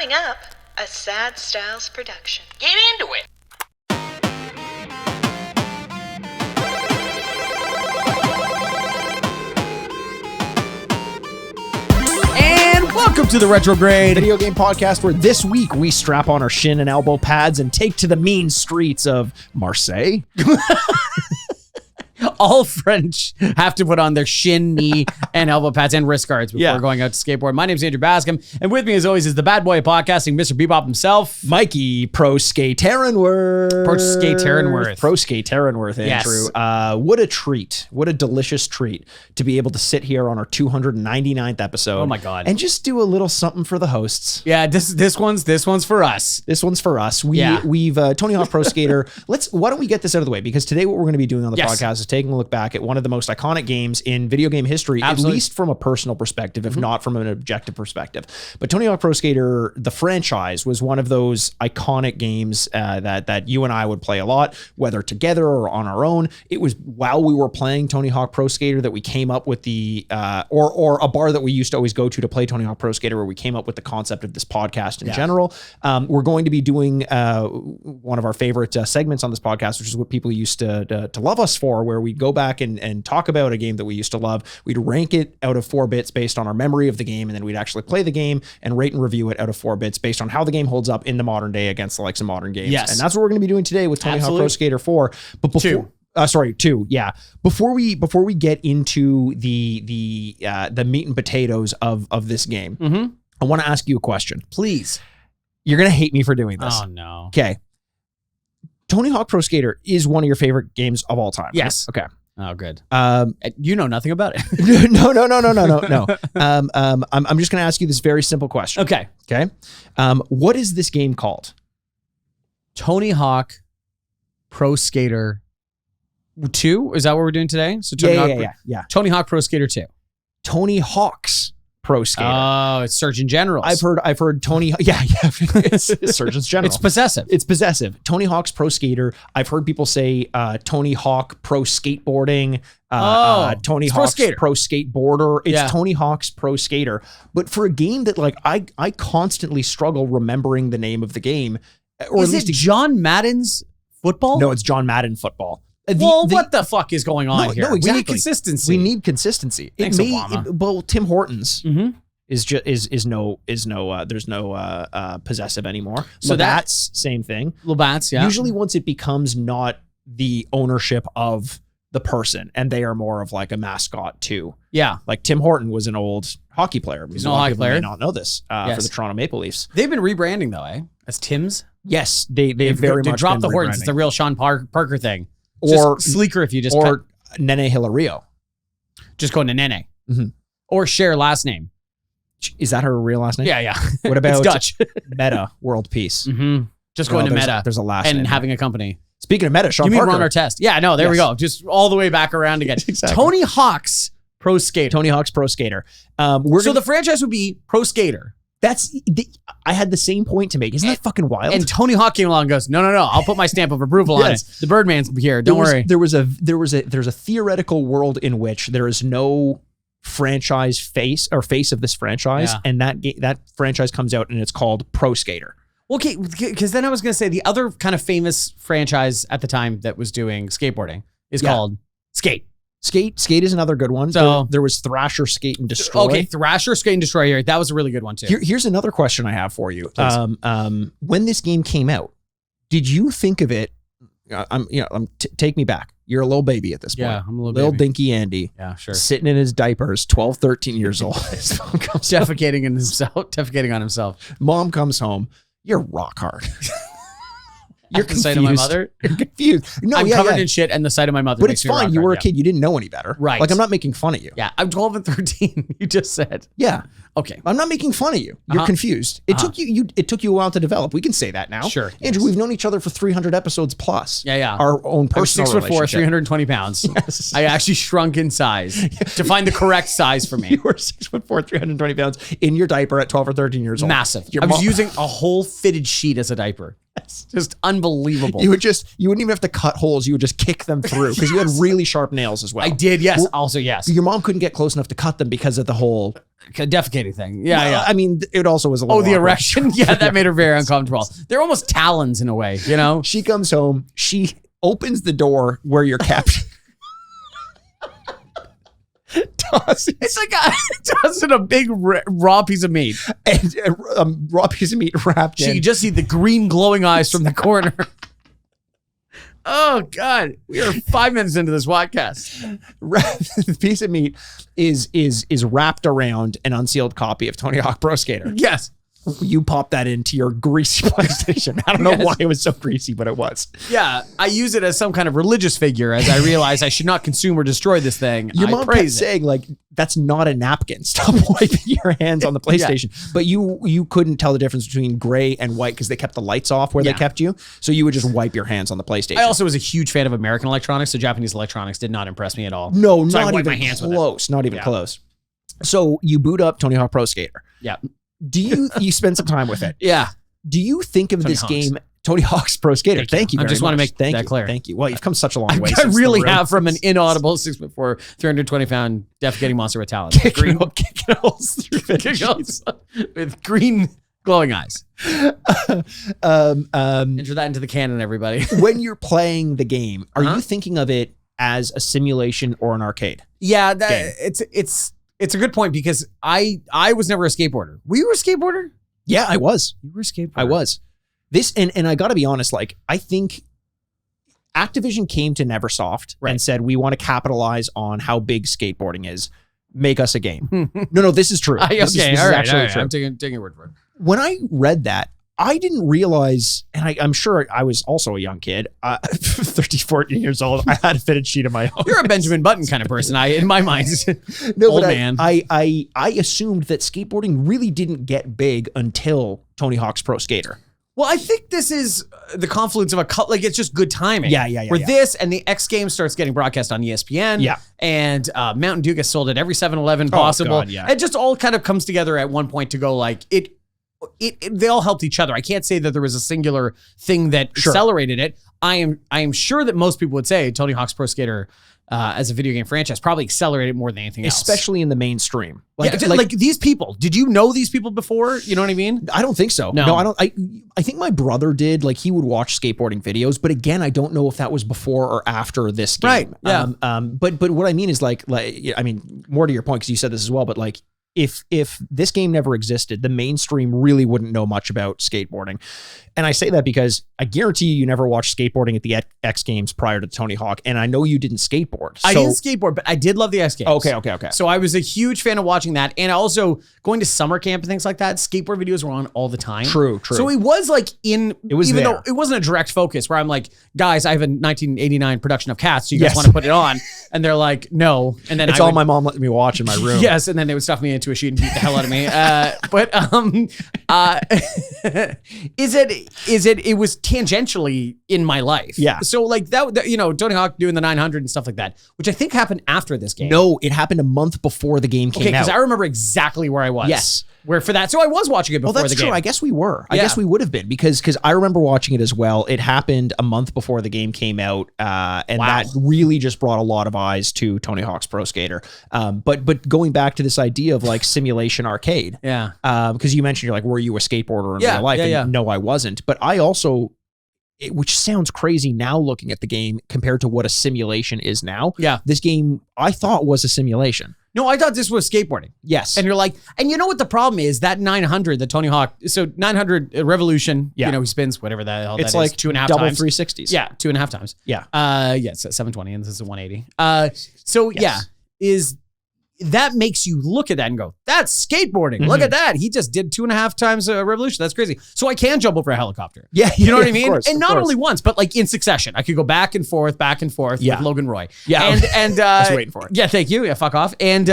Coming up, a Sad Styles production. Get into it. And welcome to the Retrograde video game podcast, where this week we strap on our shin and elbow pads and take to the mean streets of Marseille. All French have to put on their shin, knee, and elbow pads and wrist guards before going out to skateboard. My name is Andrew Bascom, and with me, as always, is the bad boy of podcasting, Mr. Bebop himself, Mikey Pro Skaterenworth. Andrew. Yes. What a treat. What a delicious treat to be able to sit here on our 299th episode. Oh my God. And just do a little something for the hosts. Yeah, this one's for us. This one's for us. We've Tony Hawk Pro Skater. Why don't we get this out of the way? Because today what we're going to be doing on the podcast is taking a look back at one of the most iconic games in video game history, at least from a personal perspective, if not from an objective perspective. But Tony Hawk Pro Skater, the franchise, was one of those iconic games that you and I would play a lot, whether together or on our own. It was while we were playing Tony Hawk Pro Skater that we came up with the, or a bar that we used to always go to play Tony Hawk Pro Skater, where we came up with the concept of this podcast in general. We're going to be doing one of our favorite segments on this podcast, which is what people used to love us for, where we'd go back and talk about a game that we used to love. We'd rank it out of 4 bits based on our memory of the game, and then we'd actually play the game and rate and review it out of 4 bits based on how the game holds up in the modern day against the likes of modern games. Yes. And that's what we're going to be doing today with Tony Hawk Pro Skater 4. But before... 2, yeah. Before we get into the meat and potatoes of this game, I want to ask you a question. Please. You're going to hate me for doing this. Oh, no. Okay. Tony Hawk Pro Skater is one of your favorite games of all time. Yes. Right? Okay. Oh, good. You know nothing about it. No. I'm just going to ask you this very simple question. Okay. What is this game called? Tony Hawk Pro Skater 2? Is that what we're doing today? So Tony Tony Hawk Pro Skater 2. Tony Hawk's Pro Skater. Oh, it's Surgeon General. I've heard Tony. Yeah. It's Surgeon General. It's possessive. Tony Hawk's Pro Skater. I've heard people say Tony Hawk Pro Skateboarding. Tony Hawk's Pro Skateboarder. It's Tony Hawk's Pro Skater. But for a game that I constantly struggle remembering the name of the game. Or is it John Madden's football? No, it's John Madden football. What the fuck is going on here? No, exactly. We need consistency. Thanks, Obama. Well, Tim Hortons is no possessive anymore. So that's same thing. Labatt's, yeah. Usually once it becomes not the ownership of the person, and they are more of like a mascot too. Yeah. Like Tim Horton was an old hockey player. He's an old hockey player. May not know this for the Toronto Maple Leafs. They've been rebranding though, As Tim's? Yes, they very much dropped the Hortons. It's the real Sean Parker thing. Or just sleeker if you just Nene Hilario. Just go to Nene. Or share last name. Is that her real last name? Yeah. What about it's Dutch? Meta World Peace. Just going to Meta. There's a last name. And having a company. Speaking of Meta, Sean Parker. You mean Parker. run our test. Yeah, no, there we go. Just all the way back around again. Exactly. Tony Hawk's Pro Skater. Tony Hawk's Pro Skater. The franchise would be Pro Skater. I had the same point to make. Isn't that fucking wild? And Tony Hawk came along and goes, no, I'll put my stamp of approval on it. The Birdman's here. Don't worry. There's a theoretical world in which there is no franchise face of this franchise, and that franchise comes out and it's called Pro Skater. Okay, because then I was going to say the other kind of famous franchise at the time that was doing skateboarding is called Skate. Skate is another good one. So there was Thrasher, Skate, and Destroy. Okay, Thrasher, Skate, and Destroy here. That was a really good one too. Here's another question I have for you. When this game came out, did you think of it? Take me back. You're a little baby at this point. Yeah, I'm a little dinky Andy. Yeah, sure. Sitting in his diapers, 12, 13 years old. Defecating on himself. Mom comes home. You're rock hard. You're confused. The sight of my mother? You're confused. No, I'm covered in shit, and the sight of my mother. But it's fine. You were a kid. You didn't know any better. Right. Like, I'm not making fun of you. Yeah. I'm 12 and 13. You just said. Yeah. Okay. I'm not making fun of you. You're confused. It took you a while to develop. We can say that now. Sure. Andrew, we've known each other for 300 episodes plus. Yeah. Our own personal relationship. 6'4", 320 pounds. Yes. I actually shrunk in size to find the correct size for me. You were 6'4", 320 pounds in your diaper at 12 or 13 years old. Massive. I was using a whole fitted sheet as a diaper. Yes. Just unbelievable. You wouldn't even have to cut holes. You would just kick them through because you had really sharp nails as well. I did, yes. Also, yes. Your mom couldn't get close enough to cut them because of the whole defecating thing. Yeah, Well, yeah. I mean, it also was a little Oh, the awkward. erection? Yeah, that made her very uncomfortable. They're almost talons in a way, you know? She comes home. She opens the door where you're kept. It's like tossing a big raw piece of meat. And a raw piece of meat wrapped You in. can just see the green glowing eyes from the corner. Oh, God. We are 5 minutes into this podcast. The piece of meat is wrapped around an unsealed copy of Tony Hawk Pro Skater. Yes. You pop that into your greasy PlayStation. I don't know why it was so greasy, but it was. Yeah. I use it as some kind of religious figure as I realize I should not consume or destroy this thing. Your I mom kept praise it. saying, like, that's not a napkin. Stop wiping your hands on the PlayStation. But you couldn't tell the difference between gray and white because they kept the lights off where they kept you. So you would just wipe your hands on the PlayStation. I also was a huge fan of American electronics, so Japanese electronics did not impress me at all. No, So I not wiped even my hands with it. close. Not even close. So you boot up Tony Hawk Pro Skater. Yeah. Do you spend some time with it? Yeah. Do you think of Tony this Hawk's. game, Tony Hawk's Pro Skater? Thank you. I very just want to much. make Thank that you. clear. Thank you. Well, you've come such a long way. I since the really room. have from an inaudible 6'4", 320-pound defecating monster with talons. Kicking holes through Kicking holes with green glowing eyes. Enter that into the canon, everybody. When you're playing the game, are Uh-huh. you thinking of it as a simulation or an arcade? Yeah, Game. it's a good point because I was never a skateboarder. Were you a skateboarder? Yeah, I was. You were a skateboarder. I was. This and I got to be honest. Like, I think Activision came to Neversoft and said, "We want to capitalize on how big skateboarding is. Make us a game." No, this is true. This is actually true. I'm taking your word for it. When I read that, I didn't realize, and I'm sure I was also a young kid, 13, 14 years old. I had a fitted sheet of my own. You're a Benjamin Button kind of person. In my mind, Old man. I assumed that skateboarding really didn't get big until Tony Hawk's Pro Skater. Well, I think this is the confluence of like it's just good timing. Yeah. Where this and the X Games starts getting broadcast on ESPN. Yeah. And Mountain Dew gets sold at every 7-Eleven possible. God, yeah. It just all kind of comes together at one point to go like it they all helped each other. I can't say that there was a singular thing that accelerated it. I am sure that most people would say Tony Hawk's Pro Skater as a video game franchise probably accelerated it more than anything else. Especially in the mainstream. Like these people. Did you know these people before? You know what I mean? I don't think so. No. I don't. I think my brother did. Like, he would watch skateboarding videos, but again, I don't know if that was before or after this game. Right. Yeah. But what I mean is like I mean, more to your point, because you said this as well, but like, if this game never existed, the mainstream really wouldn't know much about skateboarding. And I say that because I guarantee you never watched skateboarding at the X Games prior to Tony Hawk. And I know you didn't skateboard. I didn't skateboard, but I did love the X Games. Okay. So I was a huge fan of watching that. And also going to summer camp and things like that. Skateboard videos were on all the time. True. So it was like even there. though it wasn't a direct focus where I'm like, guys, I have a 1989 production of Cats. Do you guys want to put it on? And they're like, no. And then it's all my mom let me watch in my room. Yes. And then they would stuff me into a sheet and beat the hell out of me. It was tangentially in my life. Yeah. So like that, Tony Hawk doing the 900 and stuff like that, which I think happened after this game. No, it happened a month before the game came out. Because I remember exactly where I was. Yes. Where for that. So I was watching it before that's the game. true. I guess we were. I guess we would have been because I remember watching it as well. It happened a month before the game came out. And that really just brought a lot of eyes to Tony Hawk's Pro Skater. But going back to this idea of like simulation arcade. Yeah. Because you mentioned you're like, were you a skateboarder in real life? And no, I wasn't. But I also, which sounds crazy now looking at the game compared to what a simulation is now. Yeah. This game I thought was a simulation. No, I thought this was skateboarding. Yes. And you're like, and you know what the problem is? That 900, the Tony Hawk, so 900 Revolution, he spins whatever the hell it's that like is, 2.5 double times. 360s. Yeah, 2.5 times. Yeah. It's 720 and this is 180. That makes you look at that and go, that's skateboarding. Look at that. He just did 2.5 times a Revolution. That's crazy. So I can jump over a helicopter. Yeah. You know what I mean? Course, and not only once, but like in succession. I could go back and forth with Logan Roy. Yeah. And I was waiting for it. Yeah, thank you. Yeah, fuck off. And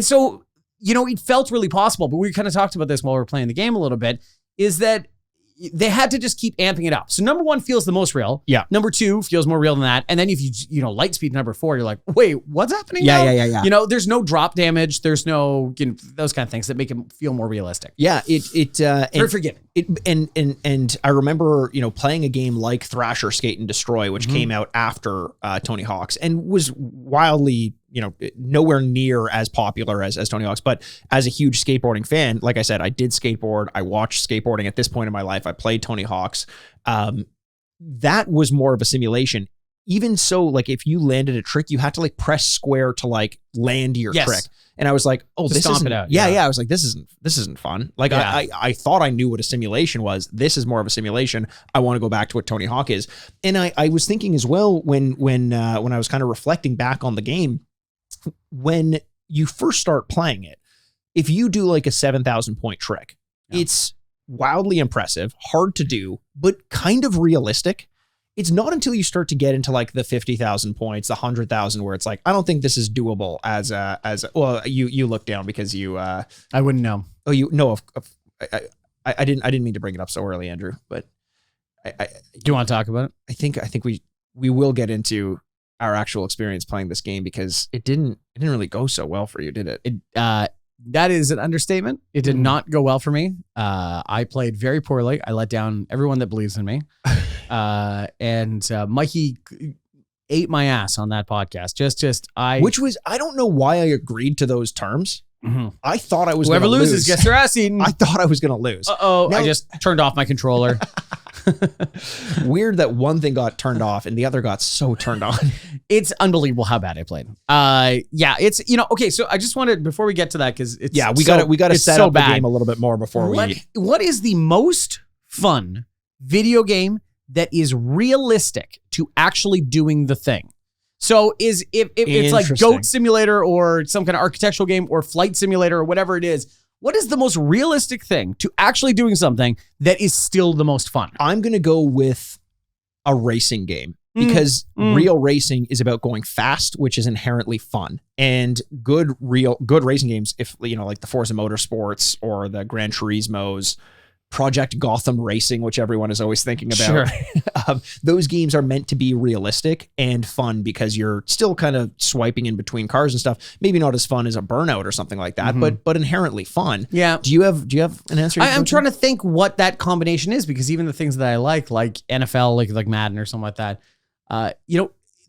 so, it felt really possible, but we kind of talked about this while we were playing the game a little bit, is that they had to just keep amping it up. So number 1 feels the most real. Yeah. Number 2 feels more real than that. And then if you light speed number 4, you're like, wait, what's happening now? Yeah. There's no drop damage. There's no, those kind of things that make it feel more realistic. Yeah. Very forgiving. And I remember, playing a game like Thrasher Skate and Destroy, which came out after Tony Hawk's and was wildly nowhere near as popular as Tony Hawk's, but as a huge skateboarding fan, like I said, I did skateboard. I watched skateboarding at this point in my life. I played Tony Hawk's. That was more of a simulation. Even so, like if you landed a trick, you had to like press square to like land your trick. And I was like, oh, this isn't, I was like, this isn't fun. Like I thought I knew what a simulation was. This is more of a simulation. I want to go back to what Tony Hawk is. And I was thinking as well when I was kind of reflecting back on the game, when you first start playing it, if you do like a 7,000 point trick, it's wildly impressive, hard to do, but kind of realistic. It's not until you start to get into like the 50,000 points, the 100,000, where it's like, I don't think this is doable well, you look down because you, I wouldn't know. Oh, you know, I didn't mean to bring it up so early, Andrew, but do you want to talk about it? I think we will get into our actual experience playing this game because it didn't really go so well for you, did it? That is an understatement. It did not go well for me. I played very poorly. I let down everyone that believes in me. And Mikey ate my ass on that podcast. I don't know why I agreed to those terms. Mm-hmm. I thought I was whoever loses gets their ass eaten. I thought I was going to lose. I just turned off my controller. Weird that one thing got turned off and the other got so turned on. It's unbelievable how bad I played. It's okay. So I just wanted, before we get to that, because it's we got to set up the game a little bit more before what is the most fun video game that is realistic to actually doing the thing? So if it's like Goat Simulator or some kind of architectural game or Flight Simulator or whatever it is, what is the most realistic thing to actually doing something that is still the most fun? I'm going to go with a racing game because real racing is about going fast, which is inherently fun. And good racing games, if like the Forza Motorsports or the Gran Turismos, Project Gotham Racing, which everyone is always thinking about. Sure. Those games are meant to be realistic and fun because you're still kind of swiping in between cars and stuff. Maybe not as fun as a Burnout or something like that, but inherently fun. Yeah. Do you have an answer? I'm trying to think what that combination is, because even the things that I like NFL, like Madden or something like that,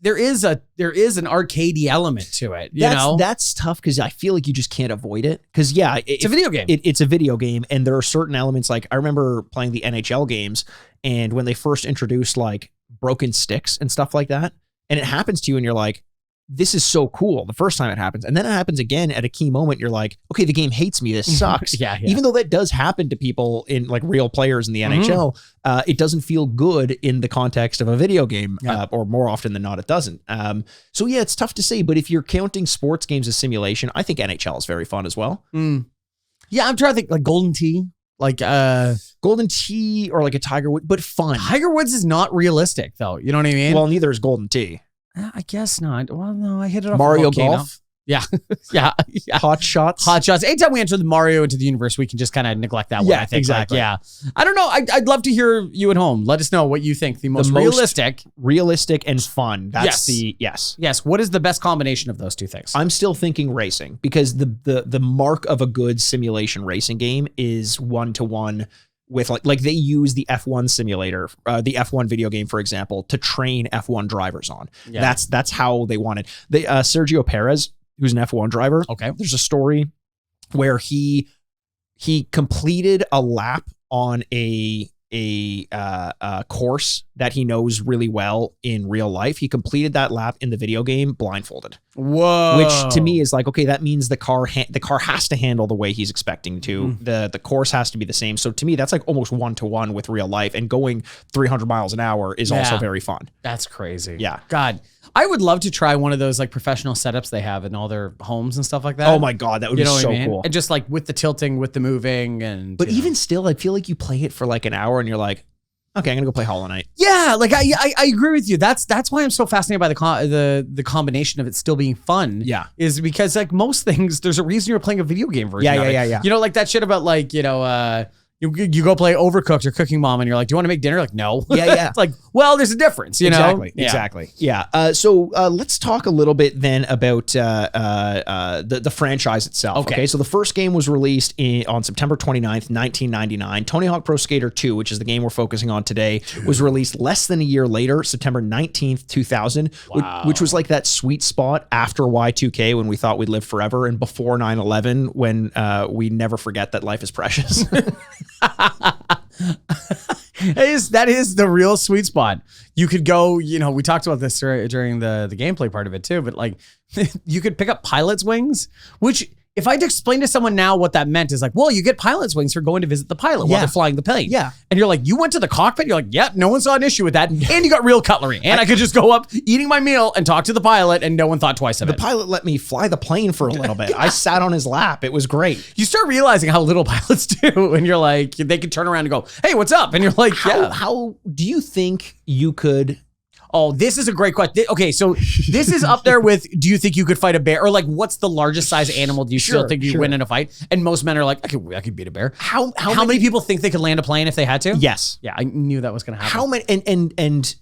there is an arcadey element to it. That's tough because I feel like you just can't avoid it. Because it's a video game. It's a video game, and there are certain elements. Like I remember playing the NHL games, and when they first introduced like broken sticks and stuff like that, and it happens to you, and you're like, "This is so cool." The first time it happens, and then it happens again at a key moment. You're like, "Okay, the game hates me. This sucks." Yeah. Even though that does happen to people in like real players in the NHL, it doesn't feel good in the context of a video game, or more often than not, it doesn't. So it's tough to say. But if you're counting sports games as simulation, I think NHL is very fun as well. Yeah, I'm trying to think like Golden Tee. Like Golden Tee or like a Tiger Woods, but fun. Tiger Woods is not realistic though. You know what I mean? Well, neither is Golden Tee. I guess not. Well, no, I hit it off Mario Golf. Yeah. yeah. Hot Shots. Anytime we enter the Mario into the universe, we can just kind of neglect that one. I think. Exactly. I don't know. I'd love to hear you at home. Let us know what you think. The most realistic and fun. That's yes. What is the best combination of those two things? I'm still thinking racing, because the mark of a good simulation racing game is 1-to-1 with like they use the F1 simulator, the F1 video game, for example, to train F1 drivers on. Yeah. That's how they want it. Sergio Perez, who's an F1 driver. Okay. There's a story where he completed a lap on a course that he knows really well in real life. He completed that lap in the video game blindfolded. Whoa. Which to me is like, okay, that means the car has to handle the way he's expecting to. The course has to be the same. So to me, that's like almost 1-to-1 with real life, and going 300 miles an hour is also very fun. That's crazy. Yeah. God, I would love to try one of those like professional setups they have in all their homes and stuff like that. Oh my God, that would be so cool. And just like with the tilting, with the moving, but even still, I feel like you play it for like an hour and you're like, okay, I'm gonna go play Hollow Knight. Yeah, like I agree with you. That's why I'm so fascinated by the combination of it still being fun. Yeah, is because like most things, there's a reason you're playing a video game version. Yeah. You know, like that shit about like You go play Overcooked or Cooking Mom, and you're like, "Do you want to make dinner?" Like, no. Yeah. It's like, well, there's a difference, you know. Exactly. Yeah. So let's talk a little bit then about the franchise itself. Okay. So the first game was released on September 29th, 1999. Tony Hawk Pro Skater 2, which is the game we're focusing on today, was released less than a year later, September 19th, 2000, which was like that sweet spot after Y2K when we thought we'd live forever and before 9/11 when we never forget that life is precious. That is the real sweet spot. You could go, we talked about this during the gameplay part of it too, but like you could pick up pilot's wings, which if I'd explain to someone now what that meant is like, well, you get pilot's wings for going to visit the pilot while they're flying the plane. Yeah. And you're like, you went to the cockpit? You're like, yep, no one saw an issue with that. And you got real cutlery. And I could just go up eating my meal and talk to the pilot and no one thought twice of it. The pilot let me fly the plane for a little bit. I sat on his lap. It was great. You start realizing how little pilots do. And you're like, they can turn around and go, hey, what's up? And you're like, how do you think you could... Oh, this is a great question. Okay, so this is up there with, do you think you could fight a bear? Or like, what's the largest size animal do you still think you win in a fight? And most men are like, I could beat a bear. How many people think they could land a plane if they had to? Yes. Yeah, I knew that was going to happen. How many, and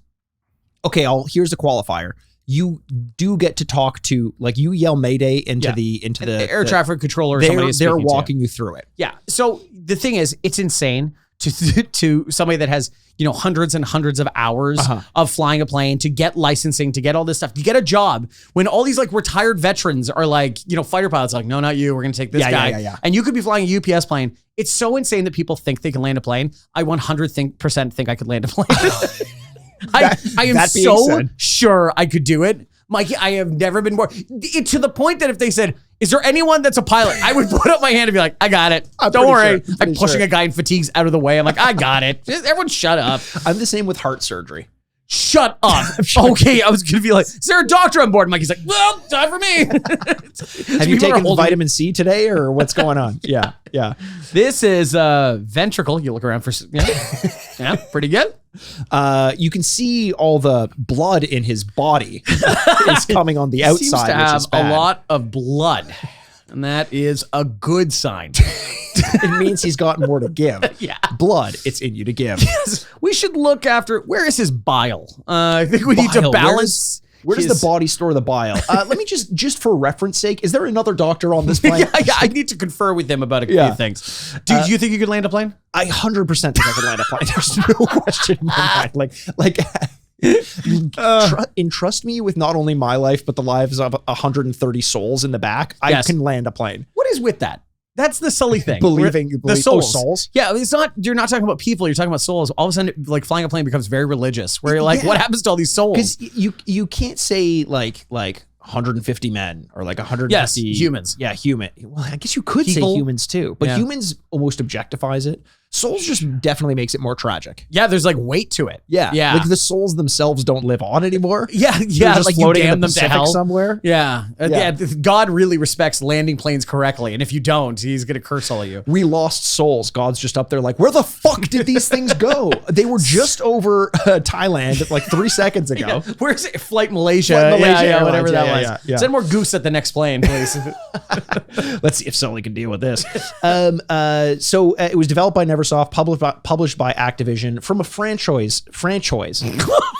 okay, here's the qualifier. You do get to talk to, like, you yell Mayday into the air traffic controller. They're walking you through it. Yeah. So the thing is, it's insane to somebody that has, hundreds and hundreds of hours of flying a plane, to get licensing, to get all this stuff, to get a job when all these like retired veterans are like, fighter pilots like, no, not you. We're going to take this guy. Yeah. And you could be flying a UPS plane. It's so insane that people think they can land a plane. I 100% think I could land a plane. I am so sure I could do it. Mikey, I have never been more to the point that if they said, is there anyone that's a pilot? I would put up my hand and be like, I got it. Don't worry. I'm pushing a guy in fatigues out of the way. I'm like, I got it. Everyone shut up. I'm the same with heart surgery. Shut up. Okay, I was going to be like, is there a doctor on board? Mikey's like, well, time for me. Have you taken vitamin C today or what's going on? Yeah. This is ventricle. You look around for, yeah, pretty good. You can see all the blood in his body is coming on the outside. Seems to have a lot of blood, and that is a good sign. It means he's got more to give. Yeah. Blood, it's in you to give. Yes. We should look after, where is his bile? I think we need to balance. Where does the body store the bile? Let me just for reference sake, is there another doctor on this plane? Yeah, I need to confer with him about a few things. Do you think you could land a plane? I 100% think I could land a plane. There's no question in my mind. Entrust me with not only my life, but the lives of 130 souls in the back. I can land a plane. What is with that? That's the Sully thing. The souls. Yeah, you're not talking about people, you're talking about souls. All of a sudden, like flying a plane becomes very religious, where you're like, what happens to all these souls? Because you can't say like 150 men or like 150 humans. Yeah, human. Well, I guess you could say humans too, but humans almost objectifies it. Souls just definitely makes it more tragic. Yeah, there's like weight to it. Yeah. Like the souls themselves don't live on anymore. Yeah. Just like floating you in the them Pacific to hell somewhere. Yeah. God really respects landing planes correctly, and if you don't, he's gonna curse all of you. We lost souls. God's just up there like, where the fuck did these things go? They were just over Thailand like 3 seconds ago. Yeah. Where's it? Flight Malaysia? Whatever that was. Yeah. Send more goose at the next plane, please. Let's see if Sully can deal with this. So it was developed by Neversoft, published by Activision from a franchise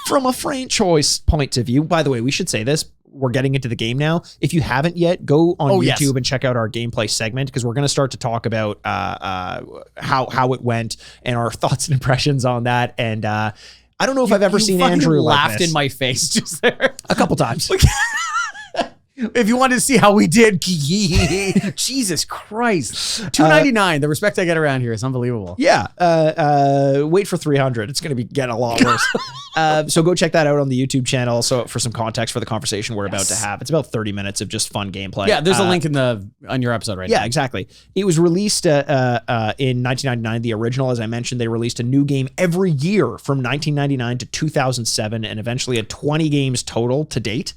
from a franchise point of view. By the way, we should say this. We're getting into the game now. If you haven't yet, go on YouTube and check out our gameplay segment, because we're going to start to talk about how it went and our thoughts and impressions on that. And I don't know if I've ever seen Andrew laughed in my face just there a couple times. If you wanted to see how we did, Jesus Christ, $2.99. The respect I get around here is unbelievable. Yeah, wait for 300. It's going to get a lot worse. So go check that out on the YouTube channel. So for some context for the conversation we're about to have, it's about 30 minutes of just fun gameplay. Yeah, there's a link on your episode right now. Yeah, exactly. It was released in 1999. The original, as I mentioned, they released a new game every year from 1999 to 2007, and eventually had 20 games total to date.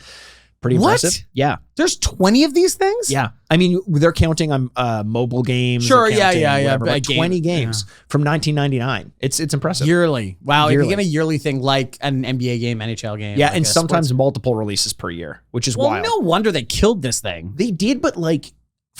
Pretty impressive. Yeah. There's 20 of these things? Yeah. I mean, they're counting on mobile games. Sure, yeah. 20 games from 1999. It's impressive. Yearly. Wow. Yearly. If you get a yearly thing like an NBA game, NHL game. Yeah, like and sometimes multiple releases per year, which is wild. No wonder they killed this thing. They did, but like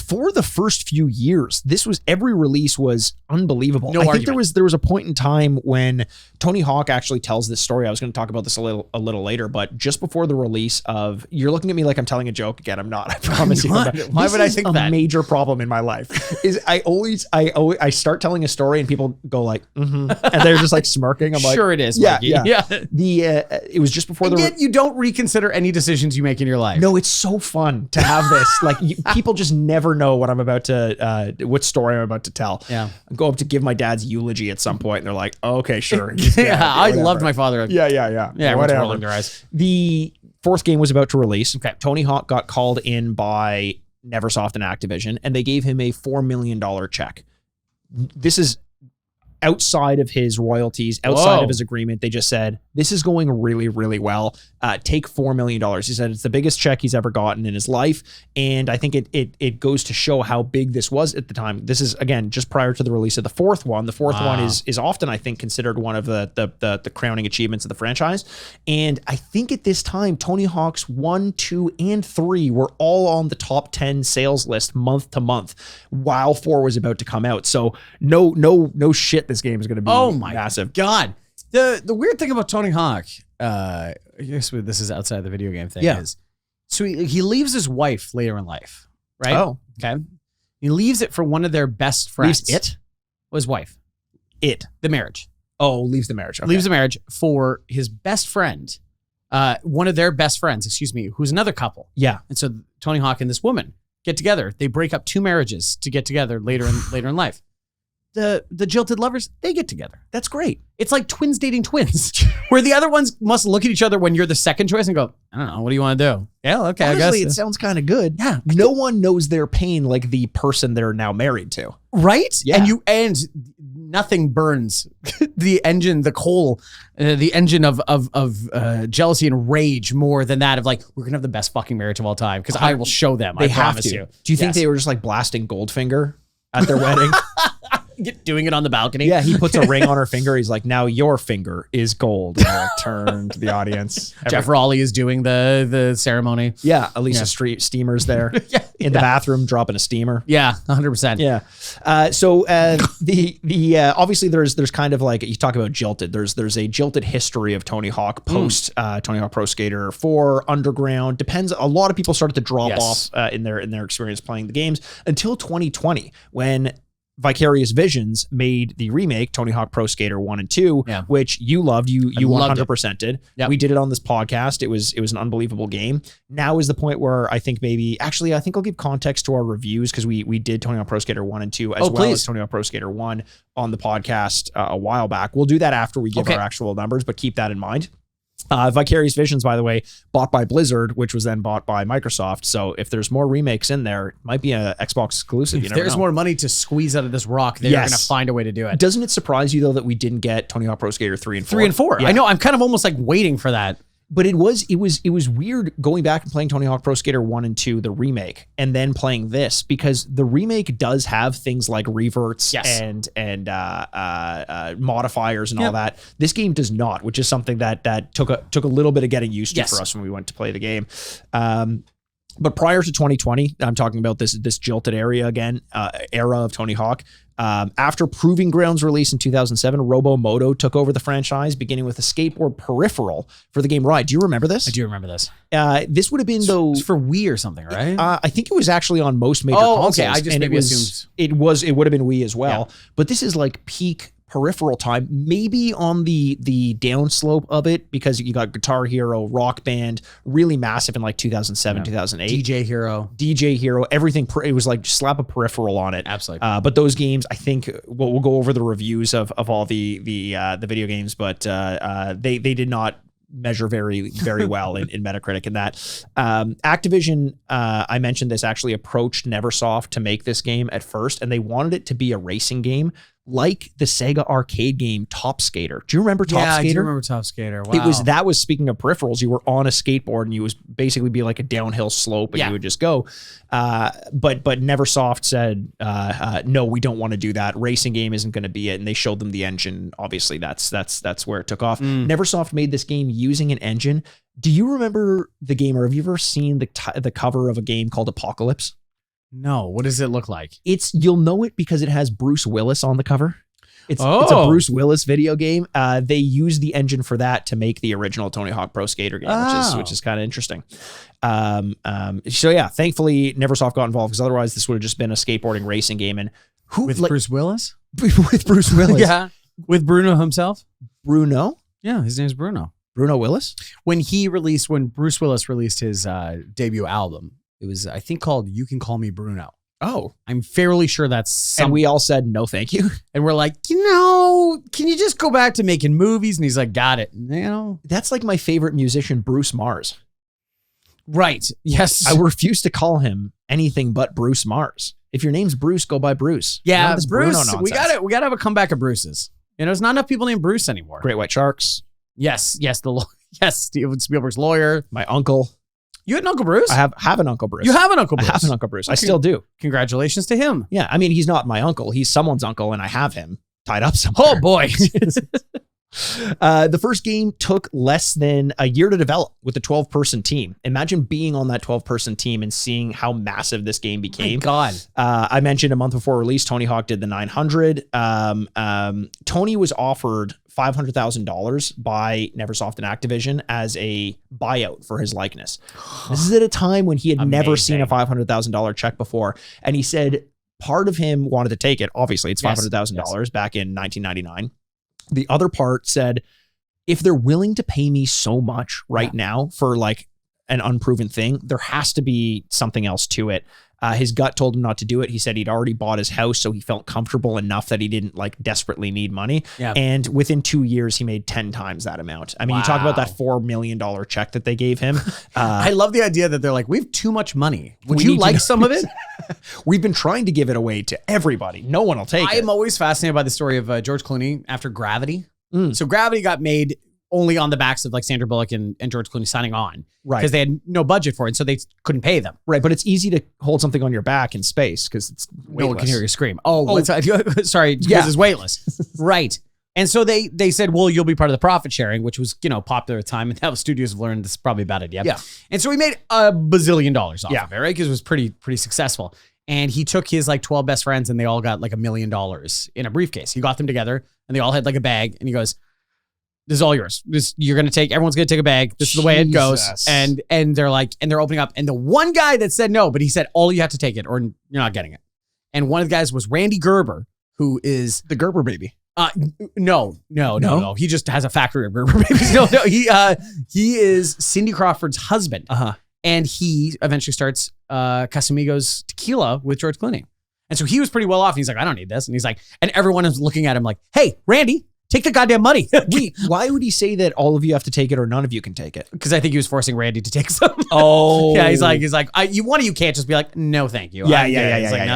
for the first few years, every release was unbelievable. I think there was a point in time when Tony Hawk actually tells this story. I was going to talk about this a little later, but just before the release of, you're looking at me like I'm telling a joke again. I'm not. I promise you. Why would I think that? A major problem in my life is I start telling a story and people go like, and they're just like smirking. I'm like, sure it is. Yeah, Mikey. yeah. It was just before Yet you don't reconsider any decisions you make in your life. No, it's so fun to have this. Like people just never know what I'm about to, what story I'm about to tell. Yeah. I go up to give my dad's eulogy at some point and they're like, oh, okay, sure. I loved my father. Yeah. Yeah, whatever. Rolling their eyes. The fourth game was about to release. Okay. Tony Hawk got called in by Neversoft and Activision, and they gave him a $4 million check. This is outside of his royalties, outside of his agreement. They just said, this is going really, really well. Take $4 million. He said it's the biggest check he's ever gotten in his life. And I think it goes to show how big this was at the time. This is, again, just prior to the release of the fourth one. The fourth one is often, I think, considered one of the crowning achievements of the franchise. And I think at this time, Tony Hawk's 1, 2, and 3 were all on the top 10 sales list month to month while 4 was about to come out. So no shit, this game is going to be massive. God. The weird thing about Tony Hawk, I guess this is outside the video game thing, is so he leaves his wife later in life, right? Oh. Okay. He leaves it for one of their best friends. Leaves it? His wife. The marriage. Oh, leaves the marriage. Okay. Leaves the marriage for his best friend, one of their best friends, excuse me, who's another couple. Yeah. And so Tony Hawk and this woman get together. They break up 2 marriages to get together later in life. The jilted lovers, they get together. That's great. It's like twins dating twins, where the other ones must look at each other when you're the second choice and go, I don't know, what do you want to do? Yeah, okay, Honestly, I guess. it sounds kind of good. Yeah. No one knows their pain like the person they're now married to. Right? Yeah. And nothing burns the engine, the coal, the engine of jealousy and rage more than that of like, we're going to have the best fucking marriage of all time because I will show them. I promise you. Do you think they were just like blasting Goldfinger at their wedding? Doing it on the balcony. Yeah, he puts a ring on her finger. He's like, now your finger is gold. And I turn to the audience. Jeff Raleigh is doing the ceremony. Yeah, Alicia Steamer's there in the bathroom dropping a steamer. Yeah, 100%. Yeah. So the obviously there's kind of like, you talk about jilted. There's a jilted history of Tony Hawk post Tony Hawk Pro Skater 4, Underground. Depends. A lot of people started to drop off in their experience playing the games until 2020 when Vicarious Visions made the remake Tony Hawk Pro Skater 1 and 2, which you loved. You 100% did. Yep. We did it on this podcast. It was an unbelievable game. Now is the point where I think I think I'll give context to our reviews because we did Tony Hawk Pro Skater 1 and 2 as well as Tony Hawk Pro Skater 1 on the podcast a while back. We'll do that after we give our actual numbers, but keep that in mind. Vicarious Visions, by the way, bought by Blizzard, which was then bought by Microsoft. So if there's more remakes in there, it might be an Xbox exclusive. If there's more money to squeeze out of this rock, they're going to find a way to do it. Doesn't it surprise you, though, that we didn't get Tony Hawk Pro Skater 3 and 4? 3 and 4. Yeah. I know. I'm kind of almost like waiting for that. But it was weird going back and playing Tony Hawk Pro Skater 1 and 2, the remake, and then playing this because the remake does have things like reverts and modifiers and all that. This game does not, which is something that took a little bit of getting used to for us when we went to play the game. But prior to 2020, I'm talking about this jilted era of Tony Hawk. After Proving Grounds release in 2007, Robomoto took over the franchise, beginning with a skateboard peripheral for the game Ride. Do you remember this? I do remember this. This would have been though for Wii or something, right? I think it was actually on most major consoles. Okay. I just maybe assumed it would have been Wii as well. Yeah. But this is like peak peripheral time, maybe on the downslope of it because you got Guitar Hero, Rock Band, really massive in like 2007, 2008. DJ Hero, everything. It was like slap a peripheral on it. Absolutely. But those games, I think we'll go over the reviews of all the video games, but they did not measure very, very well in Metacritic and that. Activision, I mentioned this, actually approached Neversoft to make this game at first, and they wanted it to be a racing game like the Sega arcade game Top Skater. Do you remember Top Skater? Yeah, I do remember Top Skater. Wow. That was speaking of peripherals, you were on a skateboard and you was basically be like a downhill slope and you would just go. But Neversoft said, no, we don't want to do that. Racing game isn't going to be it. And they showed them the engine. Obviously that's where it took off. Neversoft made this game using an engine. Do you remember the game, or have you ever seen the cover of a game called Apocalypse? No, what does it look like? You'll know it because it has Bruce Willis on the cover. It's a Bruce Willis video game. They use the engine for that to make the original Tony Hawk Pro Skater game, which is kind of interesting. So yeah, thankfully Neversoft got involved, because otherwise this would have just been a skateboarding racing game. And Bruce Willis? With Bruce Willis. Yeah. With Bruno himself? Bruno? Yeah, his name's Bruno. Bruno Willis? When Bruce Willis released his debut album, it was, I think, called You Can Call Me Bruno. Oh. I'm fairly sure that's And we all said, no, thank you. And we're like, can you just go back to making movies? And he's like, got it. That's like my favorite musician, Bruce Mars. Right. Yes. I refuse to call him anything but Bruce Mars. If your name's Bruce, go by Bruce. Yeah, Bruce. We gotta have a comeback of Bruce's. There's not enough people named Bruce anymore. Great White Sharks. Yes. Steven Spielberg's lawyer. My uncle. You had an Uncle Bruce? I have an Uncle Bruce. You have an Uncle Bruce? I have an Uncle Bruce. I still do. Congratulations to him. Yeah. I mean, he's not my uncle. He's someone's uncle, and I have him tied up somewhere. Oh, boy. The first game took less than a year to develop with a 12-person team. Imagine being on that 12-person team and seeing how massive this game became. My God. I mentioned a month before release, Tony Hawk did the 900. Tony was offered $500,000 by Neversoft and Activision as a buyout for his likeness. This is at a time when he had never seen a $500,000 check before. And he said part of him wanted to take it. Obviously, it's $500,000 back in 1999. The other part said, if they're willing to pay me so much right now for like an unproven thing, there has to be something else to it. His gut told him not to do it. He said he'd already bought his house, so he felt comfortable enough that he didn't like desperately need money. Yeah. And within 2 years, he made 10 times that amount. I mean, you talk about that $4 million check that they gave him. I love the idea that they're like, we have too much money. Would you like some of it? We've been trying to give it away to everybody. No one will take it. I am always fascinated by the story of George Clooney after Gravity. So Gravity got made only on the backs of like Sandra Bullock and George Clooney signing on. Right. Because they had no budget for it, so they couldn't pay them. Right, but it's easy to hold something on your back in space because it's weightless. No one can hear you scream. Sorry, because it's weightless. Right. And so they said, well, you'll be part of the profit sharing, which was, popular at the time. And now studios have learned this is probably a bad idea. Yeah. And so he made $1 bazillion off of it, right? Because it was pretty successful. And he took his like 12 best friends and they all got like $1 million in a briefcase. He got them together and they all had like a bag and he goes, this is all yours. Everyone's going to take a bag. This is the way it goes. And they're like, and they're opening up. And the one guy that said no, but he said, all you have to take it or you're not getting it. And one of the guys was Randy Gerber, who is the Gerber baby. No. He just has a factory of Gerber babies. No. He is Cindy Crawford's husband. And he eventually starts Casamigos Tequila with George Clooney. And so he was pretty well off. And he's like, I don't need this. And he's like, and everyone is looking at him like, hey, Randy, take the goddamn money. Wait, why would he say that all of you have to take it or none of you can take it? Because I think he was forcing Randy to take some. Oh. Yeah, he's like, one of you can't just be like, no, thank you. Yeah.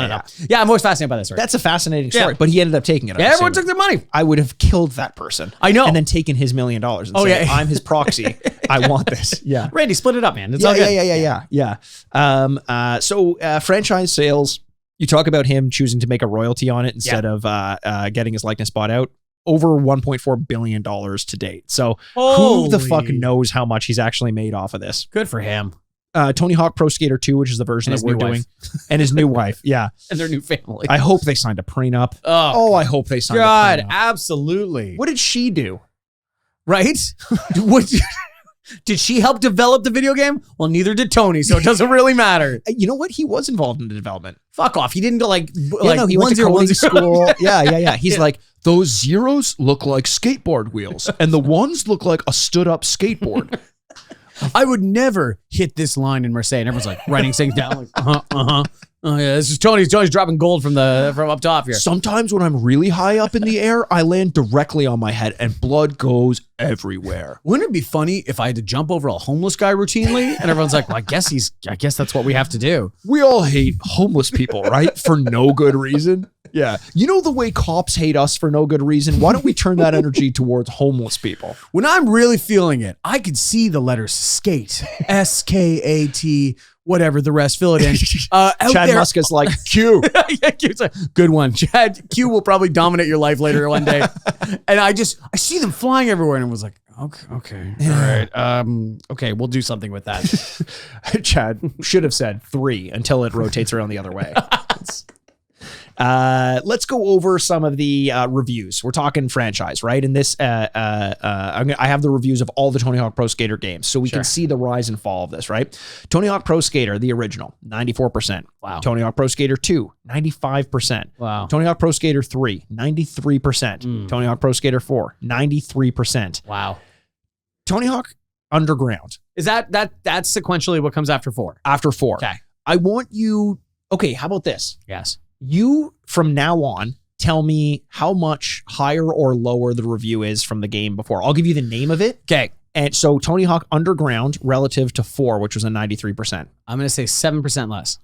No. Yeah, I'm always fascinated by this story. That's a fascinating story, but he ended up taking it. Yeah, everyone took their money. I would have killed that person. I know. And then taken his $1 million and said, I'm his proxy. I want this. Yeah. Randy, split it up, man. It's all good. Yeah. So franchise sales, you talk about him choosing to make a royalty on it instead of getting his likeness bought out. Over $1.4 billion to date. So who the fuck knows how much he's actually made off of this? Good for him. Tony Hawk Pro Skater 2, which is the version that we're doing. And his new wife. Yeah. And their new family. I hope they signed a prenup. I hope they signed a prenup. Absolutely. What did she do? Right? Did she help develop the video game? Well, neither did Tony, so it doesn't really matter. You know what? He was involved in the development. Fuck off. He didn't go he went to coding school. Yeah. He's like, those zeros look like skateboard wheels, and the ones look like a stood-up skateboard. I would never hit this line in Marseille. And everyone's like writing things down like, Oh yeah, this is Tony's dropping gold from up top here. Sometimes when I'm really high up in the air, I land directly on my head and blood goes everywhere. Wouldn't it be funny if I had to jump over a homeless guy routinely? And everyone's like, well, I guess that's what we have to do. We all hate homeless people, right? For no good reason. Yeah. You know the way cops hate us for no good reason? Why don't we turn that energy towards homeless people? When I'm really feeling it, I could see the letters skate, S-K-A-T, whatever the rest, fill it in. Chad Musk is like, Q. Q's like, good one. Chad, Q will probably dominate your life later one day. And I see them flying everywhere and I was like, Okay. All right. Okay, we'll do something with that. Chad should have said 3 until it rotates around the other way. Let's go over some of the reviews. We're talking franchise, right? In this, I have the reviews of all the Tony Hawk Pro Skater games, so we can see the rise and fall of this, right? Tony Hawk Pro Skater, the original, 94%. Wow. Tony Hawk Pro Skater 2, 95%. Wow. Tony Hawk Pro Skater 3, 93%. Tony Hawk Pro Skater 4, 93%. Wow. Tony Hawk Underground. Is that's sequentially what comes after 4? After 4. Okay. I want you, okay, how about this? Yes. You, from now on, tell me how much higher or lower the review is from the game before. I'll give you the name of it. Okay. And so Tony Hawk Underground relative to 4, which was a 93%. I'm going to say 7% less.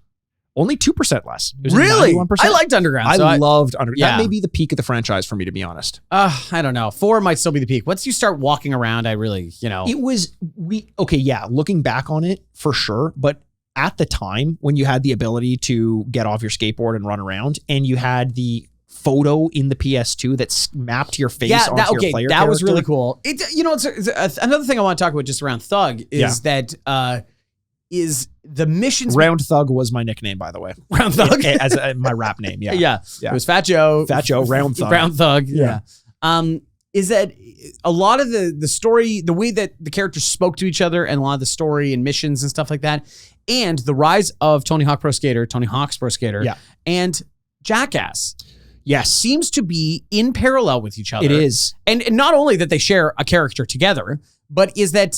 Only 2% less. It was Really? 91%. I liked Underground. I loved Underground. Yeah. That may be the peak of the franchise for me, to be honest. I don't know. 4 might still be the peak. Once you start walking around, I really, It was, looking back on it, for sure. But at the time, when you had the ability to get off your skateboard and run around, and you had the photo in the PS2 that mapped your face onto your player character. That was really cool. It's another thing I want to talk about just around Thug is that is the missions. Round Thug was my nickname, by the way. Round Thug? As my rap name, yeah. It was Fat Joe. Fat Joe, Round Thug. Round Thug, yeah. Is that a lot of the story, the way that the characters spoke to each other and a lot of the story and missions and stuff like that, and the rise of Tony Hawk Pro Skater, Tony Hawk's Pro Skater, and Jackass. Yes. Seems to be in parallel with each other. It is. And not only that they share a character together, but is that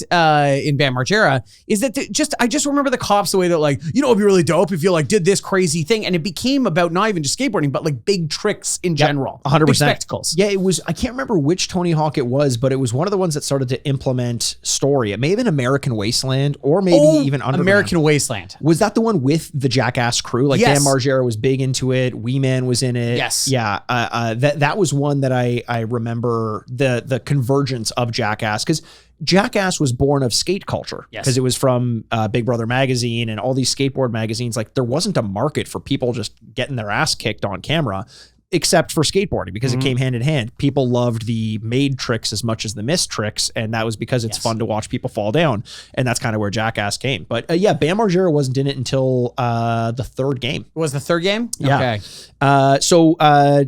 in Bam Margera, is that I just remember the cops the way that it'd be really dope if you did this crazy thing. And it became about not even just skateboarding, but big tricks in general. 100%. Big spectacles. Yeah, it was, I can't remember which Tony Hawk it was, but it was one of the ones that started to implement story. It may have been American Wasteland or maybe even Underground. American Wasteland. Was that the one with the Jackass crew? Yes. Bam Margera was big into it. Wee Man was in it. Yes. Yeah. That was one that I remember the convergence of Jackass, because Jackass was born of skate culture, because it was from Big Brother magazine and all these skateboard magazines. There wasn't a market for people just getting their ass kicked on camera, except for skateboarding, because it came hand in hand. People loved the made tricks as much as the missed tricks, and that was because it's fun to watch people fall down, and that's kind of where Jackass came. But Bam Margera wasn't in it until the third game. Was the third game? Yeah. Okay. So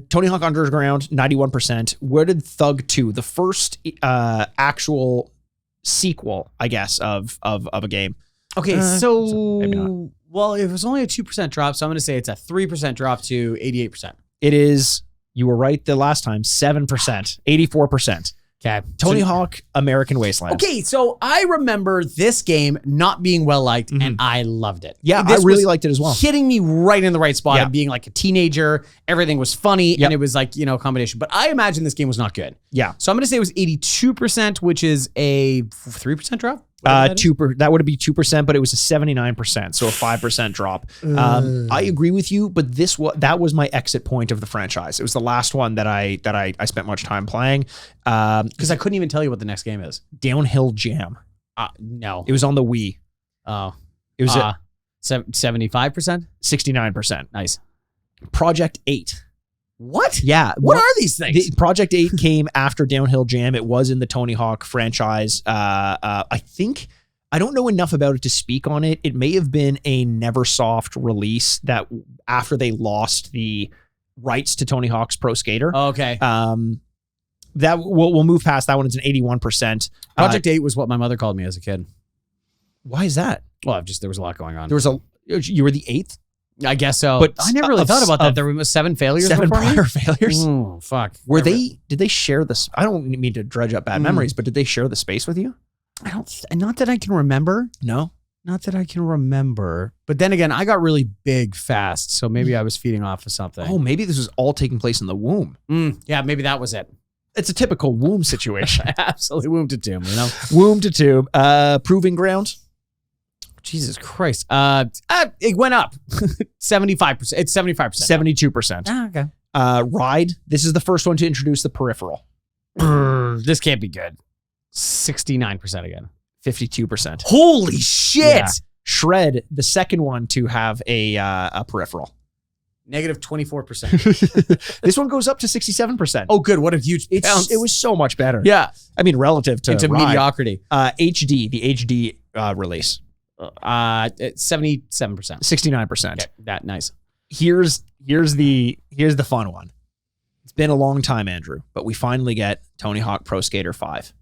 Tony Hawk Underground, 91%. Where did Thug 2, the first actual sequel, I guess, of a game? Okay, so maybe not. Well, it was only a 2% drop, so I'm going to say it's a 3% drop to 88%. It is, you were right the last time, 7%, 84%. Okay. Tony Hawk American Wasteland. Okay, so I remember this game not being well liked, and I loved it. Yeah, I really liked it as well. Hitting me right in the right spot of being like a teenager. Everything was funny, and it was a combination. But I imagine this game was not good. Yeah. So I'm going to say it was 82%, which is a 3% drop. That would be 2%, but it was a 79%, so a 5% drop. I agree with you, but that was my exit point of the franchise. It was the last one that I spent much time playing, because I couldn't even tell you what the next game is. Downhill Jam. No, it was on the Wii. Oh, it was 75%, 69%. Nice. Project 8. What? Yeah. What are these things? Project 8 came after Downhill Jam. It was in the Tony Hawk franchise. I think, I don't know enough about it to speak on it. It may have been a Neversoft release that after they lost the rights to Tony Hawk's Pro Skater. Oh, okay. That we'll move past that one. It's an 81%. Project 8 was what my mother called me as a kid. Why is that? Well, there was a lot going on. You were the 8th? I guess so. But I never really thought about that. There was 7 failures. 7 before prior me? failures. Oh, fuck. Did they share this? I don't mean to dredge up bad memories, but did they share the space with you? Not that I can remember. No? Not that I can remember. But then again, I got really big fast, so maybe I was feeding off of something. Oh, maybe this was all taking place in the womb. Yeah, maybe that was it. It's a typical womb situation. Absolutely. Womb to tomb, Womb to tomb. Proving Ground. Jesus Christ. It went up. 75%. It's 75%. 72%. Okay. Ride. This is the first one to introduce the peripheral. This can't be good. 69% again. 52%. Holy shit. Yeah. Shred, the second one to have a peripheral. Negative 24%. This one goes up to 67%. Oh, good. What a huge bounce. It was so much better. Yeah. I mean, relative to into Ride. mediocrity. HD, the HD release. 77%. 69%. Okay, that nice. Here's the fun one. It's been a long time, Andrew, but we finally get Tony Hawk Pro Skater 5.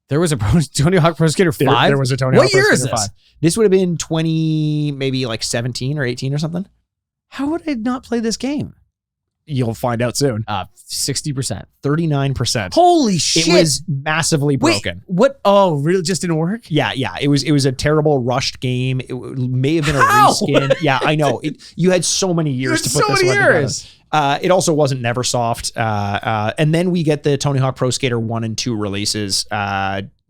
There was a Tony Hawk Pro Skater 5? There was a Tony Hawk Pro Skater 5. What year is this? This would have been 20, maybe like 17 or 18 or something. How would I not play this game? You'll find out soon. 60%. 39%. Holy shit. It was massively broken. Wait, what? Oh, really? Just didn't work? Yeah. It was a terrible rushed game. It may have been a reskin. Yeah, I know. You had so many years to put this one together. It also wasn't Neversoft. And then we get the Tony Hawk Pro Skater 1 and 2 releases.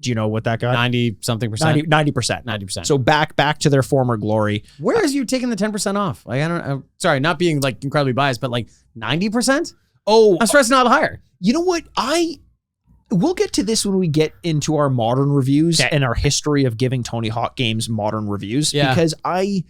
Do you know what that got? 90-something percent. 90%. 90%. So back to their former glory. Where is you taking the 10% off? Like, I'm sorry, not being like incredibly biased, but like 90%? Oh, I'm stressed not higher. You know what? We'll get to this when we get into our modern reviews and our history of giving Tony Hawk games modern reviews. Yeah. Because I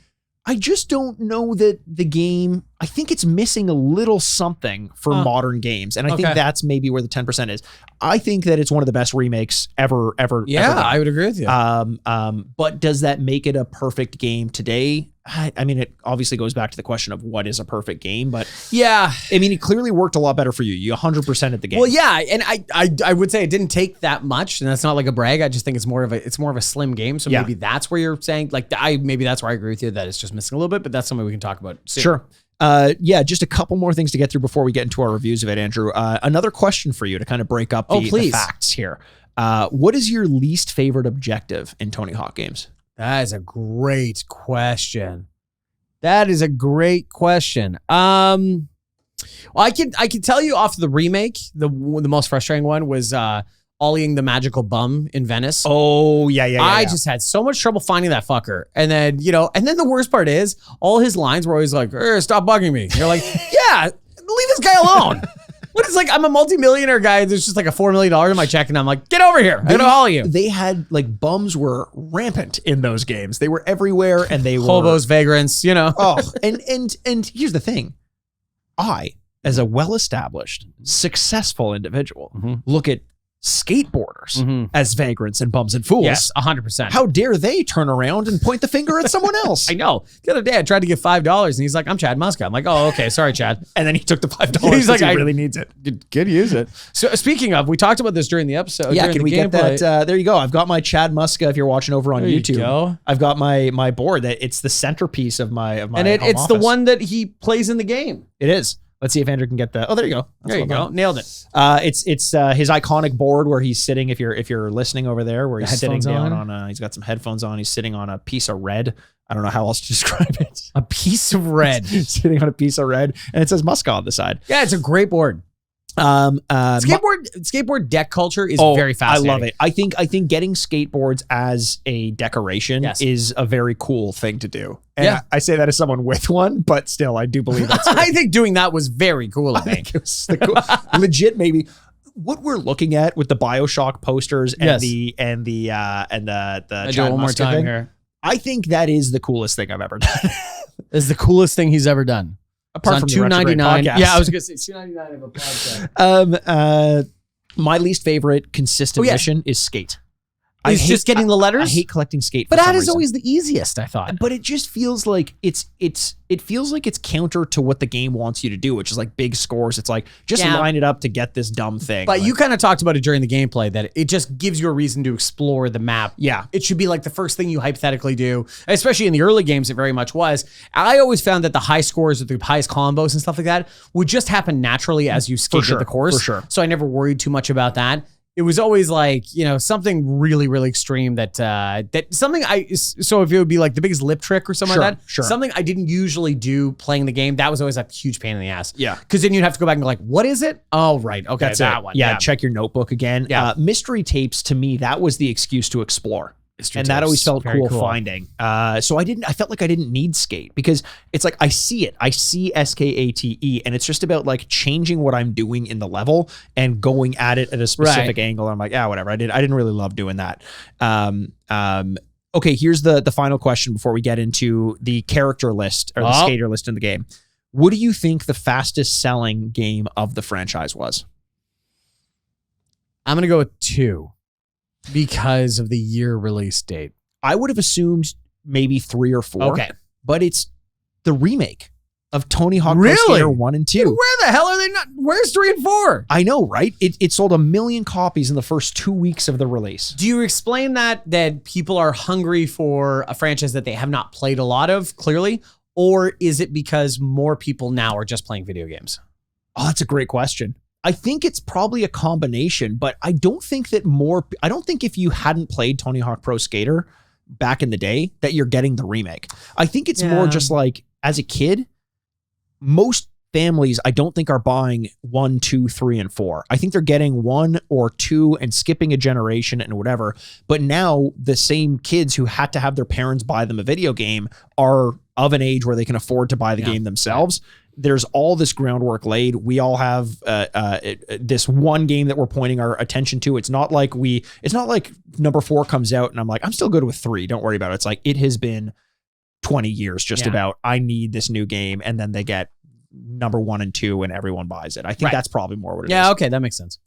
just don't know that the game, I think it's missing a little something for modern games. And I think that's maybe where the 10% is. I think that it's one of the best remakes ever. Yeah, I would agree with you. But does that make it a perfect game today? I mean, it obviously goes back to the question of what is a perfect game, but yeah, I mean, it clearly worked a lot better for you. You 100% at the game. Well, yeah, and I would say it didn't take that much, and that's not like a brag. I just think it's more of a slim game. So maybe that's where you're saying like maybe that's where I agree with you that it's just missing a little bit, but that's something we can talk about soon. Sure. Just a couple more things to get through before we get into our reviews of it, Andrew. Another question for you to kind of break up the facts here. What is your least favorite objective in Tony Hawk games? That is a great question. Well, I can tell you off the remake, the most frustrating one was ollieing the magical bum in Venice. Oh, yeah. I just had so much trouble finding that fucker. And then, the worst part is all his lines were always like, stop bugging me. And you're like, yeah, leave this guy alone. What is like, I'm a multimillionaire guy. There's just like a $4 million in my check. And I'm like, get over here. I'm going to haul you. They had like bums were rampant in those games. They were everywhere and they were hobos, vagrants, Oh, and here's the thing. I, as a well-established, successful individual, look at skateboarders as vagrants and bums and fools. Yes, 100%. How dare they turn around and point the finger at someone else? I know. The other day I tried to give $5 and he's like, I'm Chad Muska. I'm like, oh, okay. Sorry, Chad. And then he took the $5. He's like, he really needs it. Could use it. So speaking of, we talked about this during the episode. Yeah, can we get that? There you go. I've got my Chad Muska. If you're watching over on YouTube, I've got my board that it's the centerpiece of my and it's the one that he plays in the game. It is. Let's see if Andrew can get that. Oh, there you go. There you go. Nailed it. It's his iconic board where he's sitting. If you're listening over there, where he's sitting down on he's got some headphones on. He's sitting on a piece of red. I don't know how else to describe it. A piece of red. Sitting on a piece of red, and it says Muska on the side. Yeah, it's a great board. Skateboard deck culture is very fascinating. I love it. I think getting skateboards as a decoration is a very cool thing to do. And I say that as someone with one, but still, I do believe that's I think doing that was very cool of me. I think it was legit, maybe. What we're looking at with the BioShock posters and the Chad Muska thing, here. I think that is the coolest thing I've ever done. Is the coolest thing he's ever done. Apart from $2.99. Yeah, I was gonna say $2.99 of a podcast. My least favorite consistent mission is skate. It's just getting the letters. I hate collecting skate. But that is always the easiest, I thought. But it just feels like it feels like it's counter to what the game wants you to do, which is like big scores. It's like just line it up to get this dumb thing. But you kind of talked about it during the gameplay that it just gives you a reason to explore the map. Yeah, it should be like the first thing you hypothetically do, especially in the early games. It very much was. I always found that the high scores, the highest combos and stuff like that, would just happen naturally as you skated the course. For sure. So I never worried too much about that. It was always like, something really, really extreme so if it would be like the biggest lip trick or something like that, something I didn't usually do playing the game, that was always a huge pain in the ass. Yeah. Because then you'd have to go back and go like, what is it? Oh, right. Okay, that's that one. Yeah, check your notebook again. Yeah. Mystery tapes, to me, that was the excuse to explore. And that always felt cool finding. So I felt like I didn't need skate because it's like I see it. I see SKATE and it's just about like changing what I'm doing in the level and going at it at a specific angle. I'm like, whatever. I didn't really love doing that. Okay, here's the final question before we get into the character list or the skater list in the game. What do you think the fastest selling game of the franchise was? I'm going to go with 2 because of the year release date. I would have assumed maybe 3 or 4. Okay. But it's the remake of Tony Hawk Pro Really? Skater 1 and 2. Where the hell are they not? Where's 3 and 4? I know, right? It sold 1 million copies in the first 2 weeks of the release. Do you explain that people are hungry for a franchise that they have not played a lot of, clearly? Or is it because more people now are just playing video games? Oh, that's a great question. I think it's probably a combination, but I don't think if you hadn't played Tony Hawk Pro Skater back in the day that you're getting the remake. I think it's more just like, as a kid, most families I don't think are buying 1, 2, 3, and 4. I think they're getting 1 or 2 and skipping a generation and whatever. But now the same kids who had to have their parents buy them a video game are of an age where they can afford to buy the game themselves. There's all this groundwork laid. We all have this one game that we're pointing our attention to. It's not like number 4 comes out and I'm like, I'm still good with 3. Don't worry about it. It's like, it has been 20 years just about, I need this new game. And then they get number 1 and 2 and everyone buys it. I think that's probably more what it is. Yeah, okay, that makes sense.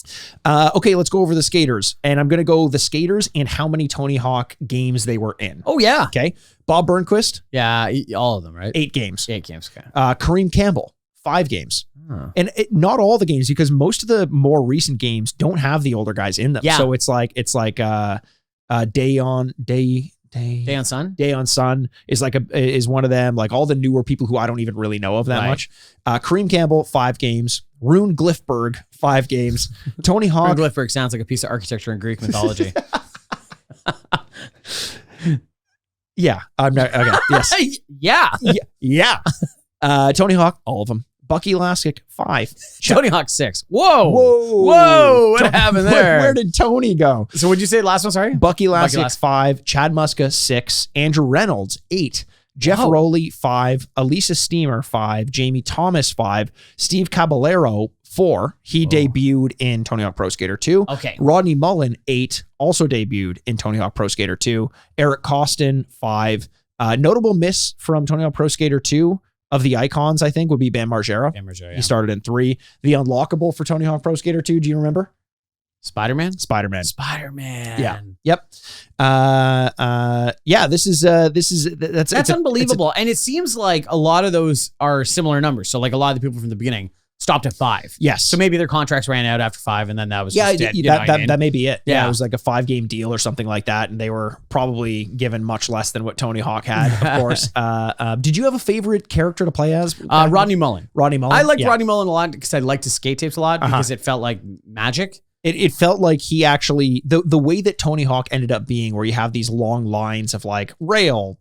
Okay, let's go over the skaters. And I'm going to go the skaters and how many Tony Hawk games they were in. Oh, yeah. Okay. Bob Burnquist. Yeah, all of them, right? 8 games. 8 games, okay. Kareem Campbell, 5 games. And not all the games, because most of the more recent games don't have the older guys in them. Yeah. So it's like Day on Sun is one of them. Like all the newer people who I don't even really know of that much. Kareem Campbell, 5 games. Rune Glifberg, 5 games. Tony Hawk. Rune Glifberg sounds like a piece of architecture in Greek mythology. Yeah, I'm not. Okay. Yes. Yeah. Tony Hawk, all of them. Bucky Lasik, 5. Tony Hawk 6. Whoa. What happened there? Where did Tony go? So what'd you say last one? Sorry. Bucky Lasik, 5. Chad Muska, 6. Andrew Reynolds, 8. Jeff Rowley, 5. Elisa Steamer, 5. Jamie Thomas, 5. Steve Caballero, 4. He debuted in Tony Hawk Pro Skater 2. Okay. Rodney Mullen, 8. Also debuted in Tony Hawk Pro Skater 2. Eric Costin, 5. Notable miss from Tony Hawk Pro Skater 2 of the icons, I think, would be Bam Margera. Yeah. He started in 3. The unlockable for Tony Hawk Pro Skater 2, do you remember? Spider-Man. Yeah. Yep. Yeah, that's unbelievable. And it seems like a lot of those are similar numbers. So like a lot of the people from the beginning stopped at 5. Yes. So maybe their contracts ran out after 5 and then that was just it. That may be it. Yeah. It was like a 5-game deal or something like that. And they were probably given much less than what Tony Hawk had, of course. Did you have a favorite character to play as? Rodney Mullen. I liked Rodney Mullen a lot because I liked his skate tapes a lot because it felt like magic. It felt like he actually, the way that Tony Hawk ended up being, where you have these long lines of like rail,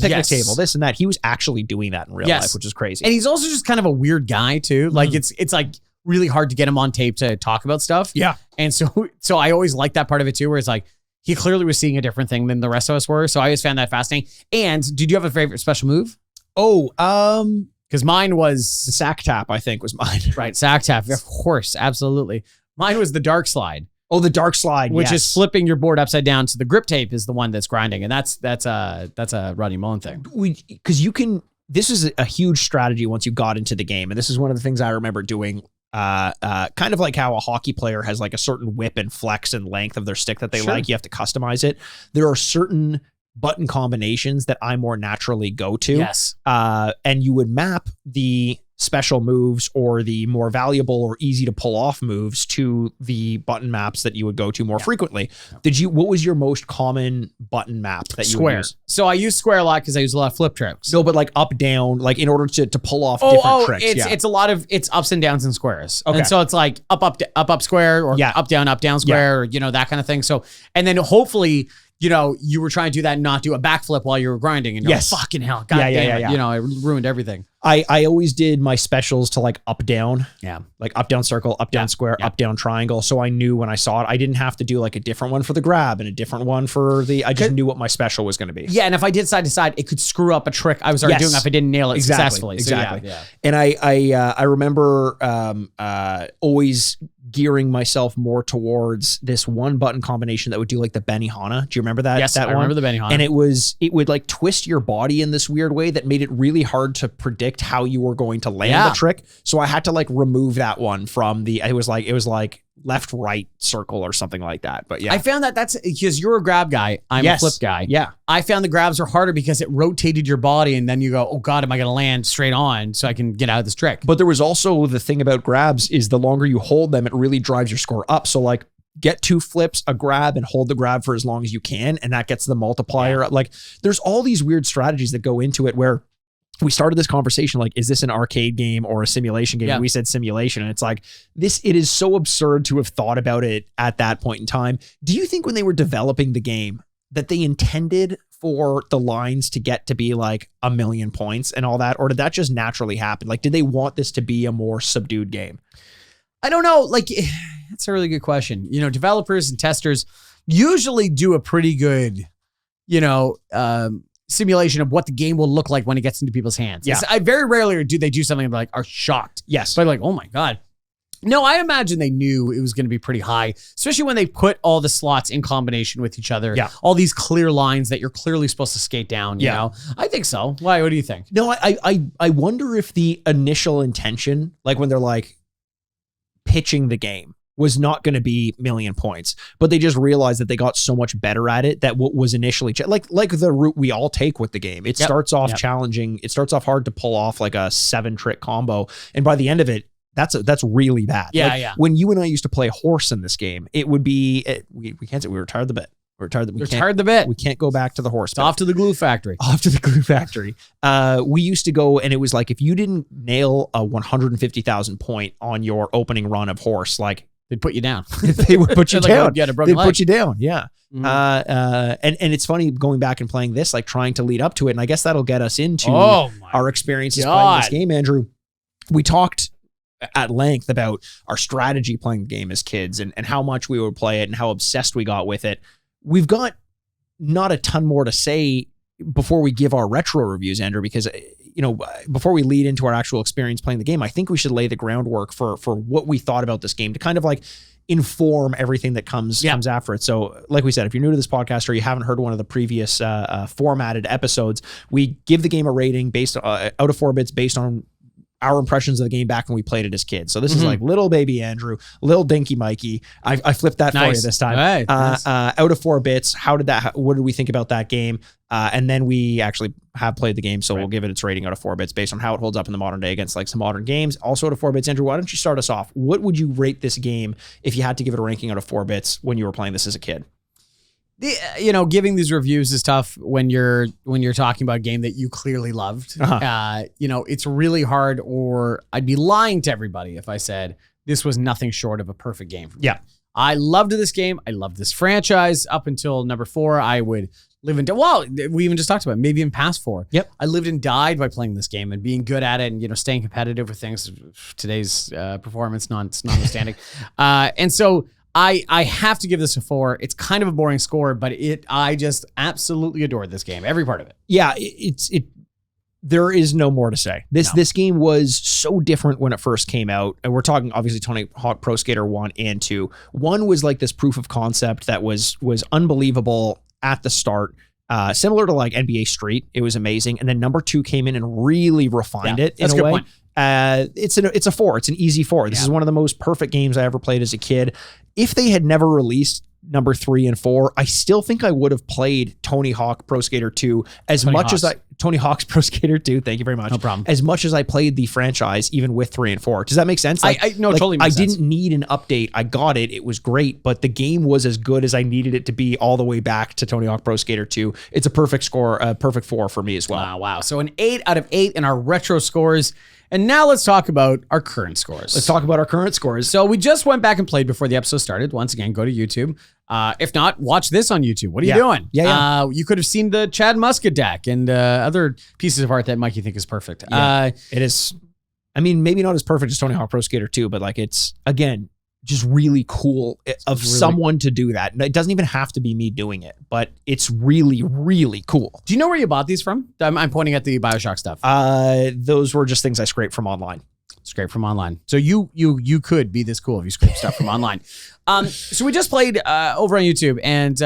picnic table, this and that. He was actually doing that in real life, which is crazy. And he's also just kind of a weird guy too. Like it's like really hard to get him on tape to talk about stuff. Yeah. And so I always liked that part of it too, where it's like, he clearly was seeing a different thing than the rest of us were. So I always found that fascinating. And did you have a favorite special move? Because mine was the sack tap, I think was mine. Right. Sack tap. Of course. Absolutely. Mine was the dark slide. Oh, the dark slide, which is flipping your board upside down. So the grip tape is the one that's grinding, and that's a Rodney Mullen thing. Because you can. This is a huge strategy once you got into the game, and this is one of the things I remember doing. Kind of like how a hockey player has like a certain whip and flex and length of their stick that they like. You have to customize it. There are certain button combinations that I more naturally go to. Yes. And you would map the special moves or the more valuable or easy to pull off moves to the button maps that you would go to more frequently. What was your most common button map that you would use? So I use square a lot because I use a lot of flip tricks. No, but like up, down, like in order to pull off different tricks. It's a lot of, it's ups and downs and squares. Okay. And so it's like up square or up, down square, or, that kind of thing. So, and then hopefully, you were trying to do that and not do a backflip while you were grinding. And fucking hell. God damn it. It ruined everything. I always did my specials to like up, down. Yeah. Like up, down circle, up, down square, up, down triangle. So I knew when I saw it, I didn't have to do like a different one for the grab and a different one for I just knew what my special was going to be. Yeah. And if I did side to side, it could screw up a trick I was already doing if I didn't nail it successfully. Exactly. And I remember always gearing myself more towards this one button combination that would do like the Benihana. Do you remember that? Yes, that I remember the Benihana. And it would like twist your body in this weird way that made it really hard to predict how you were going to land the trick. So I had to like remove that one from it was like left, right circle or something like that. But yeah, I found that's because you're a grab guy. I'm a flip guy. Yeah. I found the grabs are harder because it rotated your body and then you go, oh God, am I going to land straight on so I can get out of this trick? But there was also the thing about grabs is the longer you hold them, it really drives your score up. So like get 2 flips, a grab, and hold the grab for as long as you can. And that gets the multiplier. Yeah. Like there's all these weird strategies that go into it where we started this conversation like, is this an arcade game or a simulation game? Yeah. And we said simulation. And it's like, it is so absurd to have thought about it at that point in time. Do you think when they were developing the game that they intended for the lines to get to be like 1 million points and all that? Or did that just naturally happen? Like, did they want this to be a more subdued game? I don't know. Like, that's a really good question. You know, developers and testers usually do a pretty good, simulation of what the game will look like when it gets into people's hands. Yeah. I very rarely do they do something like are shocked. Yes. But like, oh my God. No, I imagine they knew it was going to be pretty high, especially when they put all the slots in combination with each other. Yeah. All these clear lines that you're clearly supposed to skate down. You know? I think so. Why? What do you think? No, I wonder if the initial intention, like when they're like pitching the game, was not going to be 1 million points, but they just realized that they got so much better at it that what was initially like the route we all take with the game. It starts off challenging. It starts off hard to pull off like a 7-trick combo. And by the end of it, that's really bad. Yeah. Like, when you and I used to play horse in this game, it would be, we can't say we retired the bet. We retired the bet. We can't go back to the horse. It's off to the glue factory. We used to go, and it was like, if you didn't nail a 150,000 point on your opening run of horse, like, they'd put you down. They would put you down. You had a broken leg. Put you down. Yeah. Mm-hmm. And it's funny going back and playing this, like trying to lead up to it. And I guess that'll get us into our experiences playing this game, Andrew. We talked at length about our strategy playing the game as kids and how much we would play it and how obsessed we got with it. We've got not a ton more to say before we give our retro reviews, Andrew, because before we lead into our actual experience playing the game, I think we should lay the groundwork for what we thought about this game to kind of like inform everything that comes after it. So like we said, if you're new to this podcast or you haven't heard one of the previous formatted episodes, we give the game a rating based out of 4 bits based on our impressions of the game back when we played it as kids. So this is like little baby Andrew, little dinky Mikey. I flipped that for you this time. Right. Nice. Out of 4 bits, what did we think about that game? And then we actually have played the game, so we'll give it its rating out of 4 bits based on how it holds up in the modern day against like some modern games. Also out of 4 bits, Andrew, why don't you start us off? What would you rate this game if you had to give it a ranking out of 4 bits when you were playing this as a kid? Giving these reviews is tough when you're talking about a game that you clearly loved. It's really hard, or I'd be lying to everybody if I said this was nothing short of a perfect game for me. Yeah. I loved this game. I loved this franchise up until number 4. I would live and we even just talked about it, maybe even past 4. Yep. I lived and died by playing this game and being good at it and, staying competitive with things. Today's performance notwithstanding. And so I have to give this a 4. It's kind of a boring score, but I just absolutely adored this game, every part of it. Yeah, there is no more to say. This game was so different when it first came out. And we're talking obviously Tony Hawk Pro Skater 1 and 2. 1 was like this proof of concept that was unbelievable at the start. Similar to like NBA Street. It was amazing. And then number 2 came in and really refined it in a way. Point. It's a 4. It's an easy 4. This is one of the most perfect games I ever played as a kid. If they had never released number 3 and 4, I still think I would have played Tony Hawk Pro Skater 2 Tony Hawk's Pro Skater 2. Thank you very much. No problem. As much as I played the franchise, even with 3 and 4. Does that make sense? Totally makes sense. I didn't need an update. I got it. It was great, but the game was as good as I needed it to be all the way back to Tony Hawk Pro Skater 2. It's a perfect score, a perfect 4 for me as well. Wow. So an 8 out of 8 in our retro scores. And now let's talk about our current scores. So we just went back and played before the episode started. Once again, go to YouTube. If not, watch this on YouTube. What are you doing? Yeah. You could have seen the Chad Muska deck and other pieces of art that Mikey think is perfect. Yeah, it is. I mean, maybe not as perfect as Tony Hawk Pro Skater 2, but like it's, again, just really cool someone to do that. It doesn't even have to be me doing it, but it's really, really cool. Do you know where you bought these from? I'm pointing at the BioShock stuff. Those were just things I scraped from online. Scrape from online. So you could be this cool if you scrape stuff from online. So we just played over on YouTube, and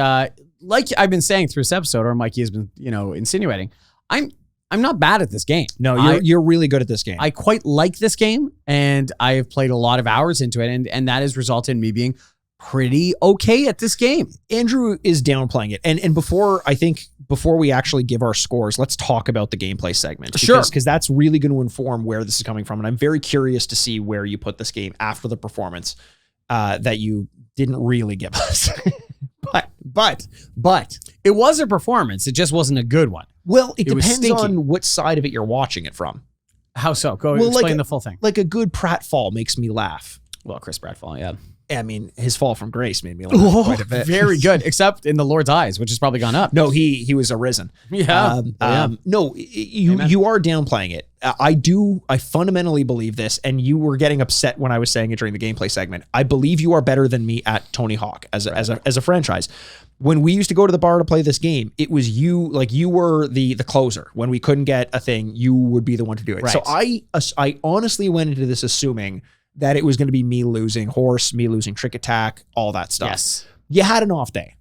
like I've been saying through this episode, or Mikey has been, insinuating, I'm not bad at this game. No, you're really good at this game. I quite like this game, and I have played a lot of hours into it, and that has resulted in me being pretty okay at this game. Andrew is downplaying it. And before we actually give our scores, let's talk about the gameplay segment. Sure. Because that's really going to inform where this is coming from. And I'm very curious to see where you put this game after the performance that you didn't really give us. But it was a performance. It just wasn't a good one. Well, it depends on what side of it you're watching it from. How so? Go explain the full thing. Like a good pratfall makes me laugh. Well, Chris Pratfall, yeah. I mean, his fall from grace made me laugh quite a bit. Very good, except in the Lord's eyes, which has probably gone up. No, he was arisen. Yeah. No, you are downplaying it. I fundamentally believe this, and you were getting upset when I was saying it during the gameplay segment. I believe you are better than me at Tony Hawk as a franchise. When we used to go to the bar to play this game, it was you were the closer. When we couldn't get a thing, you would be the one to do it. Right. So I honestly went into this assuming that it was going to be me losing horse, me losing trick attack, all that stuff. Yes. You had an off day.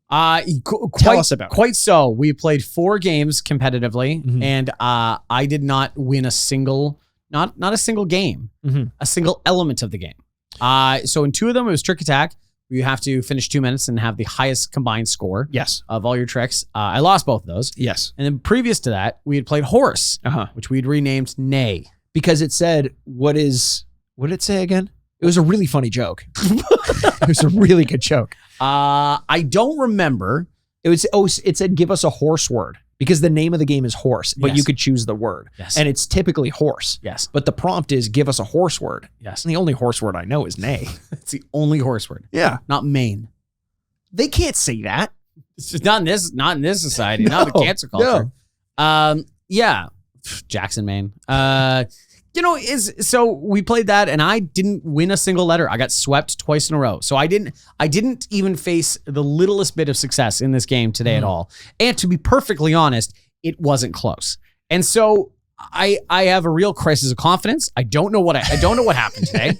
Tell us about it. Quite so. We played 4 games competitively, and I did not win a single, not a single game, a single element of the game. So in 2 of them, it was trick attack. You have to finish 2 minutes and have the highest combined score. Yes. Of all your tricks. I lost both of those. Yes. And then previous to that, we had played horse, which we'd renamed Nay. Because it said, what did it say again? It was a really funny joke. It was a really good joke. I don't remember. It said, give us a horse word, because the name of the game is horse, but you could choose the word. Yes. And it's typically horse. Yes. But the prompt is give us a horse word. Yes. And the only horse word I know is nay. It's the only horse word. Yeah. Not Maine. They can't say that. It's just not in this society, not the cancer culture. No. Yeah. Jackson, Maine. So we played that, and I didn't win a single letter. I got swept twice in a row. So I didn't even face the littlest bit of success in this game today at all. And to be perfectly honest, it wasn't close. And so I have a real crisis of confidence. I don't know what happened today.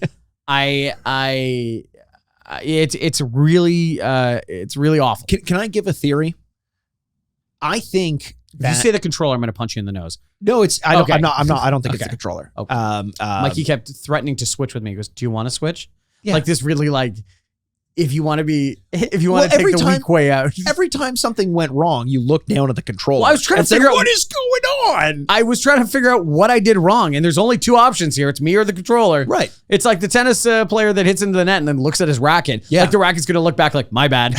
It's really awful. Can I give a theory? I think if you say the controller, I'm going to punch you in the nose. No, I don't think it's the controller. Okay. Mikey kept threatening to switch with me. He goes, do you want to switch? Yeah. Like this really if you want to take the weak way out. Every time something went wrong, you look down at the controller. Well, I was trying to figure out what is going on. I was trying to figure out what I did wrong, and there's only 2 options here. It's me or the controller. Right. It's like the tennis player that hits into the net and then looks at his racket. Yeah. Like the racket's going to look back like, my bad.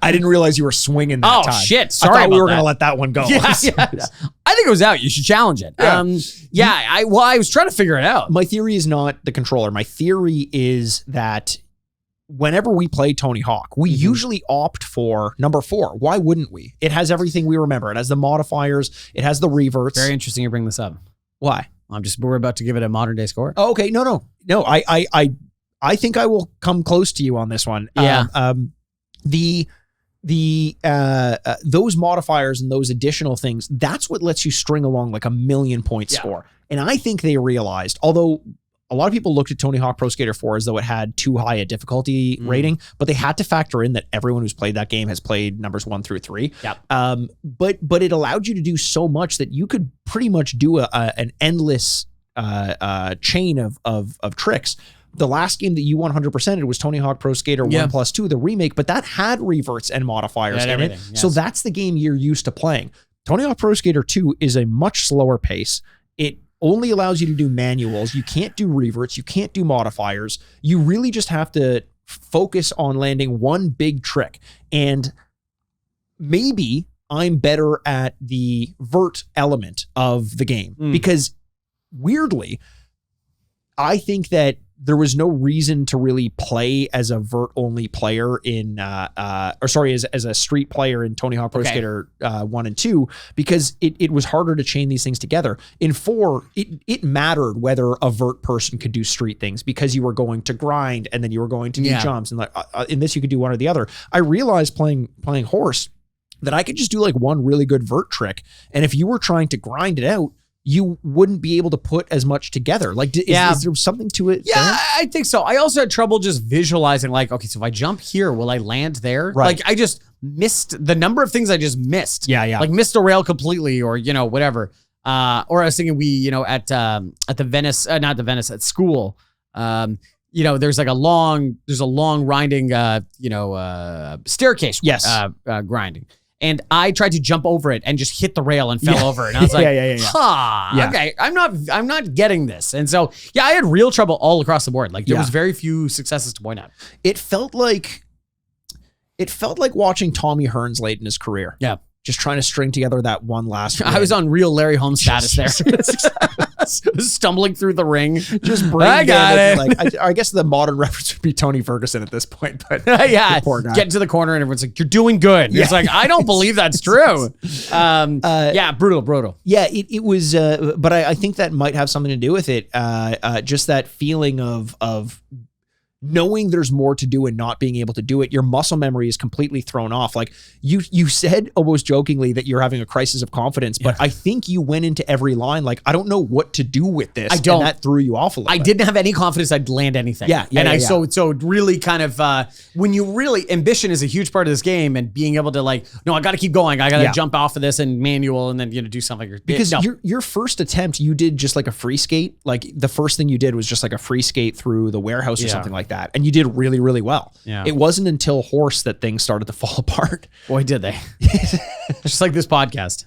I didn't realize you were swinging that time. Oh, shit. Sorry I thought we were going to let that one go. Yeah. I think it was out. You should challenge it. Yeah. I was trying to figure it out. My theory is not the controller. My theory is that whenever we play Tony Hawk, we usually opt for number 4. Why wouldn't we? It has everything we remember. It has the modifiers. It has the reverts. Very interesting you bring this up. Why? We're about to give it a modern day score. Oh, okay. No. I think I will come close to you on this one. Yeah. Those modifiers and those additional things, that's what lets you string along like a 1,000,000-point score. And I think they realized, although a lot of people looked at Tony Hawk Pro Skater 4 as though it had too high a difficulty rating, but they had to factor in that everyone who's played that game has played numbers 1 through 3. Yep. But it allowed you to do so much that you could pretty much do an endless chain of tricks. The last game that you 100%ed was Tony Hawk Pro Skater 1+2, the remake, but that had reverts and modifiers in it. Yes. So that's the game you're used to playing. Tony Hawk Pro Skater 2 is a much slower pace. It only allows you to do manuals. You can't do reverts. You can't do modifiers. You really just have to focus on landing one big trick. And maybe I'm better at the vert element of the game because weirdly, I think that there was no reason to really play as a vert-only player as a street player in Tony Hawk Pro Skater 1 and 2, because it was harder to chain these things together. In 4, it mattered whether a vert person could do street things because you were going to grind and then you were going to do jumps. And in this, you could do one or the other. I realized playing horse that I could just do like one really good vert trick. And if you were trying to grind it out, you wouldn't be able to put as much together. Like, is there something to it? Yeah, there? I think so. I also had trouble just visualizing, like, okay, so if I jump here, will I land there? Right. Like, I just missed the number of things I just missed. Yeah. Like, missed a rail completely, or, whatever. Or I was thinking at the Venice, not the Venice, at school, there's like a long winding, staircase. Yes. Grinding. And I tried to jump over it and just hit the rail and fell over it. And I was like, okay, I'm not getting this. And so, I had real trouble all across the board. Like there was very few successes to point out. It felt like watching Tommy Hearns late in his career. Yeah. Just trying to string together that one last win. I was on real Larry Holmes status there. Stumbling through the ring. Just brain I got it. Like, I guess the modern reference would be Tony Ferguson at this point. But poor guy. Getting to the corner and everyone's like, you're doing good. It's like, I don't believe that's true. Brutal. Yeah, it was, but I think that might have something to do with it. Just that feeling of knowing there's more to do and not being able to do it. Your muscle memory is completely thrown off. Like you said almost jokingly that you're having a crisis of confidence, but I think you went into every line like, I don't know what to do with this. I don't. And that threw you off a little bit. I didn't have any confidence I'd land anything. So it really kind of, when you really, ambition is a huge part of this game, and being able to like, no, I got to keep going. I got to jump off of this and manual and then, do something. Because your first attempt, you did just like a free skate. Like the first thing you did was just like a free skate through the warehouse or something like that. And you did really, really well. Yeah. It wasn't until Horse that things started to fall apart. Boy, did they. Just like this podcast.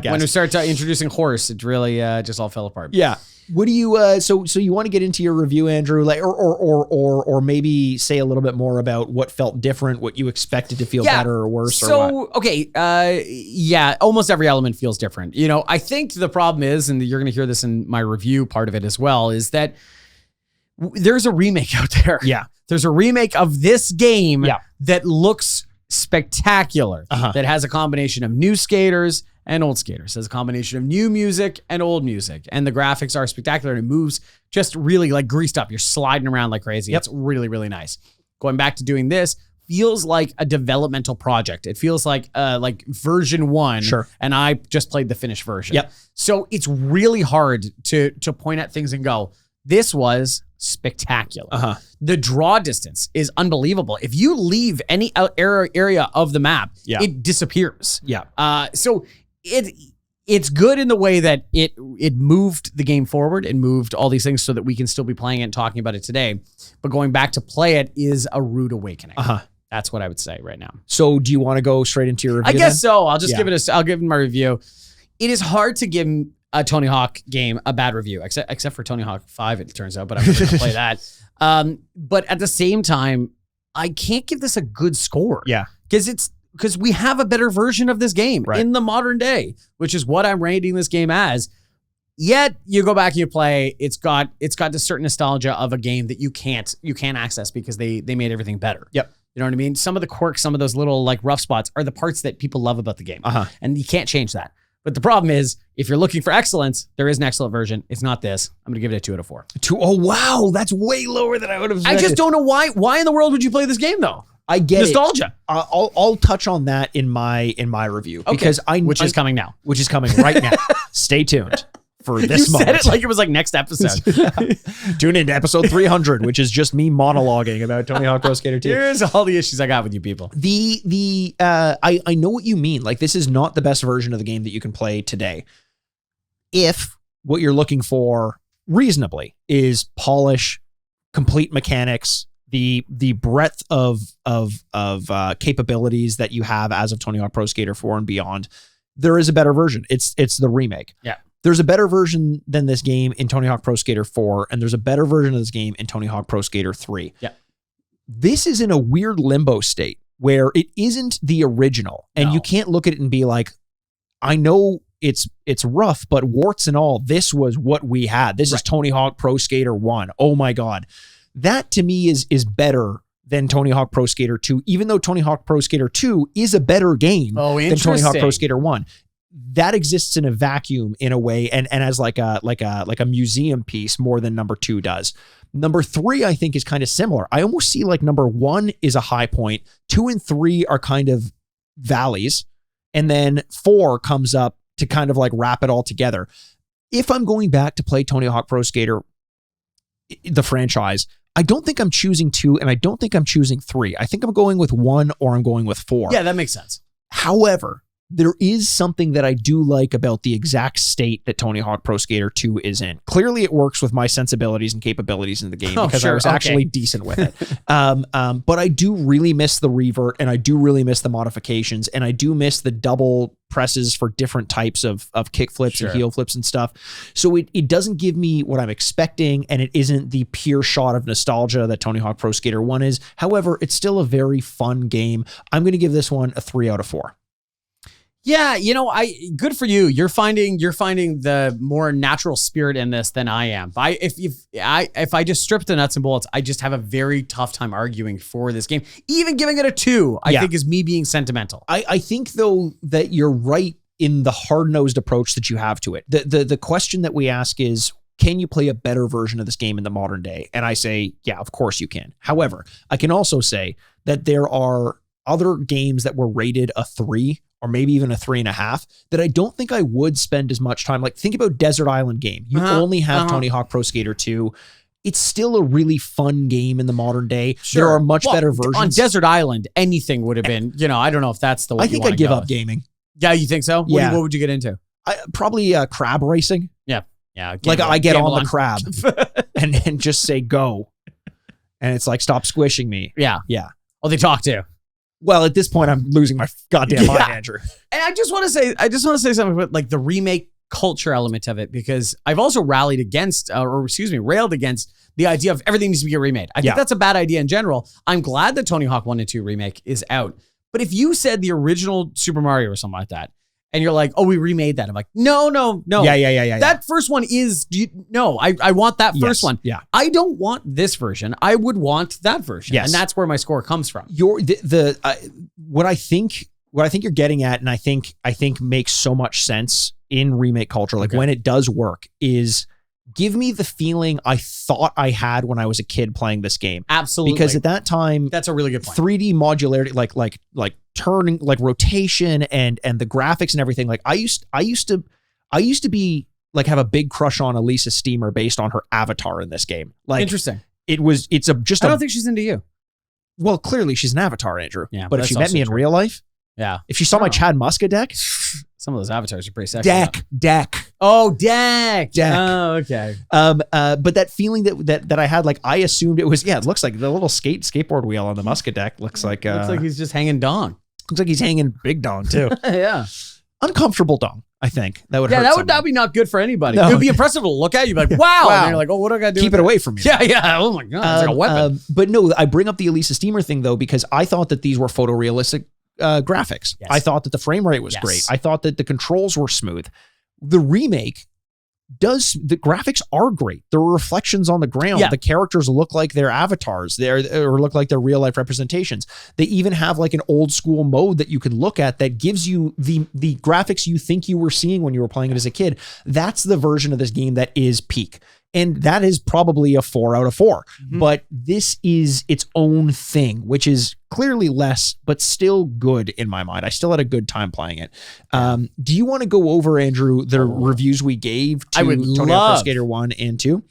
When we start introducing Horse, it really just all fell apart. Yeah. What do you so you want to get into your review, Andrew, like or maybe say a little bit more about what felt different, what you expected to feel better or worse? So, okay. Almost every element feels different. I think the problem is, and you're going to hear this in my review part of it as well, is that there's a remake out there. Yeah. There's a remake of this game that looks spectacular, that has a combination of new skaters and old skaters. It has a combination of new music and old music. And the graphics are spectacular, and it moves just really like greased up. You're sliding around like crazy. It's really, really nice. Going back to doing this feels like a developmental project. It feels like version 1. Sure. And I just played the finished version. Yep. So it's really hard to point at things and go, this was spectacular. The draw distance is unbelievable. If you leave any area of the map, it disappears. Yeah. So it's good in the way that it moved the game forward and moved all these things so that we can still be playing it and talking about it today. But going back to play it is a rude awakening. That's what I would say right now. So do you want to go straight into your review? I guess so. I'll just I'll give it my review. It is hard to give a Tony Hawk game a bad review, except for Tony Hawk 5, it turns out, but I'm not going to play that. But at the same time, I can't give this a good score. Yeah. Because we have a better version of this game in the modern day, which is what I'm rating this game as. Yet you go back and you play, it's got this certain nostalgia of a game that you can't access because they made everything better. Yep. You know what I mean? Some of the quirks, some of those little like rough spots are the parts that people love about the game. And you can't change that. But the problem is, if you're looking for excellence, there is an excellent version. It's not this. I'm going to give it a 2 out of 4. Oh, wow. That's way lower than I would have expected. I just don't know why. Why in the world would you play this game, though? I get nostalgia. I'll touch on that in my review because which is coming now. Which is coming right now. Stay tuned for this you moment. Said it like it was like next episode. Tune into episode 300, which is just me monologuing about Tony Hawk Pro Skater 2. Here's all the issues I got with you people. I know what you mean. Like, this is not the best version of the game that you can play today. If what you're looking for reasonably is polish, complete mechanics, the breadth of capabilities that you have as of Tony Hawk Pro Skater 4 and beyond, there is a better version. It's the remake. Yeah. There's a better version than this game in Tony Hawk Pro Skater 4, and there's a better version of this game in Tony Hawk Pro Skater 3. Yeah. This is in a weird limbo state where it isn't the original, and you can't look at it and be like, I know it's rough, but warts and all, this was what we had. This is Tony Hawk Pro Skater 1. Oh my God. That to me is better than Tony Hawk Pro Skater 2, even though Tony Hawk Pro Skater 2 is a better game than Tony Hawk Pro Skater 1. That exists in a vacuum in a way, and as like a museum piece more than number 2 does. Number 3, I think, is kind of similar. I almost see like number 1 is a high point, 2 and 3 are kind of valleys, and then 4 comes up to kind of like wrap it all together. if I'm going back to play Tony Hawk Pro Skater, the franchise, I don't think I'm choosing 2 and I don't think I'm choosing 3. I think I'm going with 1 or I'm going with 4. Yeah, that makes sense. However, there is something that I do like about the exact state that Tony Hawk Pro Skater 2 is in. Clearly, it works with my sensibilities and capabilities in the game because I was actually decent with it. But I do really miss the revert, and I do really miss the modifications, and I do miss the double presses for different types of kick flips and heel flips and stuff. So it doesn't give me what I'm expecting, and it isn't the pure shot of nostalgia that Tony Hawk Pro Skater 1 is. However, it's still a very fun game. I'm going to give this one a 3 out of 4. Yeah, good for you. You're finding the more natural spirit in this than I am. If I just strip the nuts and bolts, I just have a very tough time arguing for this game. Even giving it a 2, I think is me being sentimental. I think though that you're right in the hard-nosed approach that you have to it. The question that we ask is, can you play a better version of this game in the modern day? And I say, yeah, of course you can. However, I can also say that there are other games that were rated a 3 or maybe even a 3.5 that I don't think I would spend as much time. Like, think about Desert Island game. You only have Tony Hawk Pro Skater 2. It's still a really fun game in the modern day. There are much better versions. On Desert Island, anything would have been, I don't know if that's the way I think I'd give up gaming. Yeah, you think so? Yeah. What would you get into? Probably crab racing. Yeah. Yeah. Like I get on the crab and just say go. And it's like, stop squishing me. Yeah. Yeah. Oh, they talk to. Well, at this point, I'm losing my goddamn mind, Andrew. And I just want to say something about like the remake culture element of it, because I've also railed against the idea of everything needs to be remade. I think that's a bad idea in general. I'm glad that Tony Hawk 1 and 2 remake is out. But if you said the original Super Mario or something like that, and you're like, oh, we remade that. I'm like, no. Yeah. That first one is, I want that first one. Yeah. I don't want this version. I would want that version. Yes. And that's where my score comes from. What I think you're getting at, and I think makes so much sense in remake culture, like when it does work, is give me the feeling I thought I had when I was a kid playing this game. Absolutely. Because at that time, that's a really good point. 3D modularity, like turning, like rotation and the graphics and everything. Like I used to be like have a big crush on Elisa Steamer based on her avatar in this game. Like interesting. I don't think she's into you. Well, clearly she's an avatar, Andrew. Yeah, but if she met me in real life, if she saw my Chad Muska deck, some of those avatars are pretty sexy. Deck. Oh, deck. Oh, okay. But that feeling that I had, like I assumed it was, it looks like the little skateboard wheel on the Muska deck looks like he's just hanging dong. Looks like he's hanging big dong too. Yeah. Uncomfortable dong, I think. That would hurt that someone. would not be not good for anybody. No. It would be impressive to look at you, like, wow. And then you're like, oh, what do I got to do? Keep it away from me. Yeah. Oh my God. It's like a weapon. But no, I bring up the Elisa Steamer thing though, because I thought that these were photorealistic graphics. Yes. I thought that the frame rate was great. I thought that the controls were smooth. The remake the graphics are great. There are reflections on the ground. Yeah. The characters look like their avatars or look like their real life representations. They even have like an old school mode that you can look at that gives you the graphics you think you were seeing when you were playing it as a kid. That's the version of this game that is peak. And that is probably a 4 out of 4. Mm-hmm. But this is its own thing, which is clearly less, but still good in my mind. I still had a good time playing it. Do you want to go over, Andrew, the reviews we gave to Tony Hawk Pro Skater 1 and 2?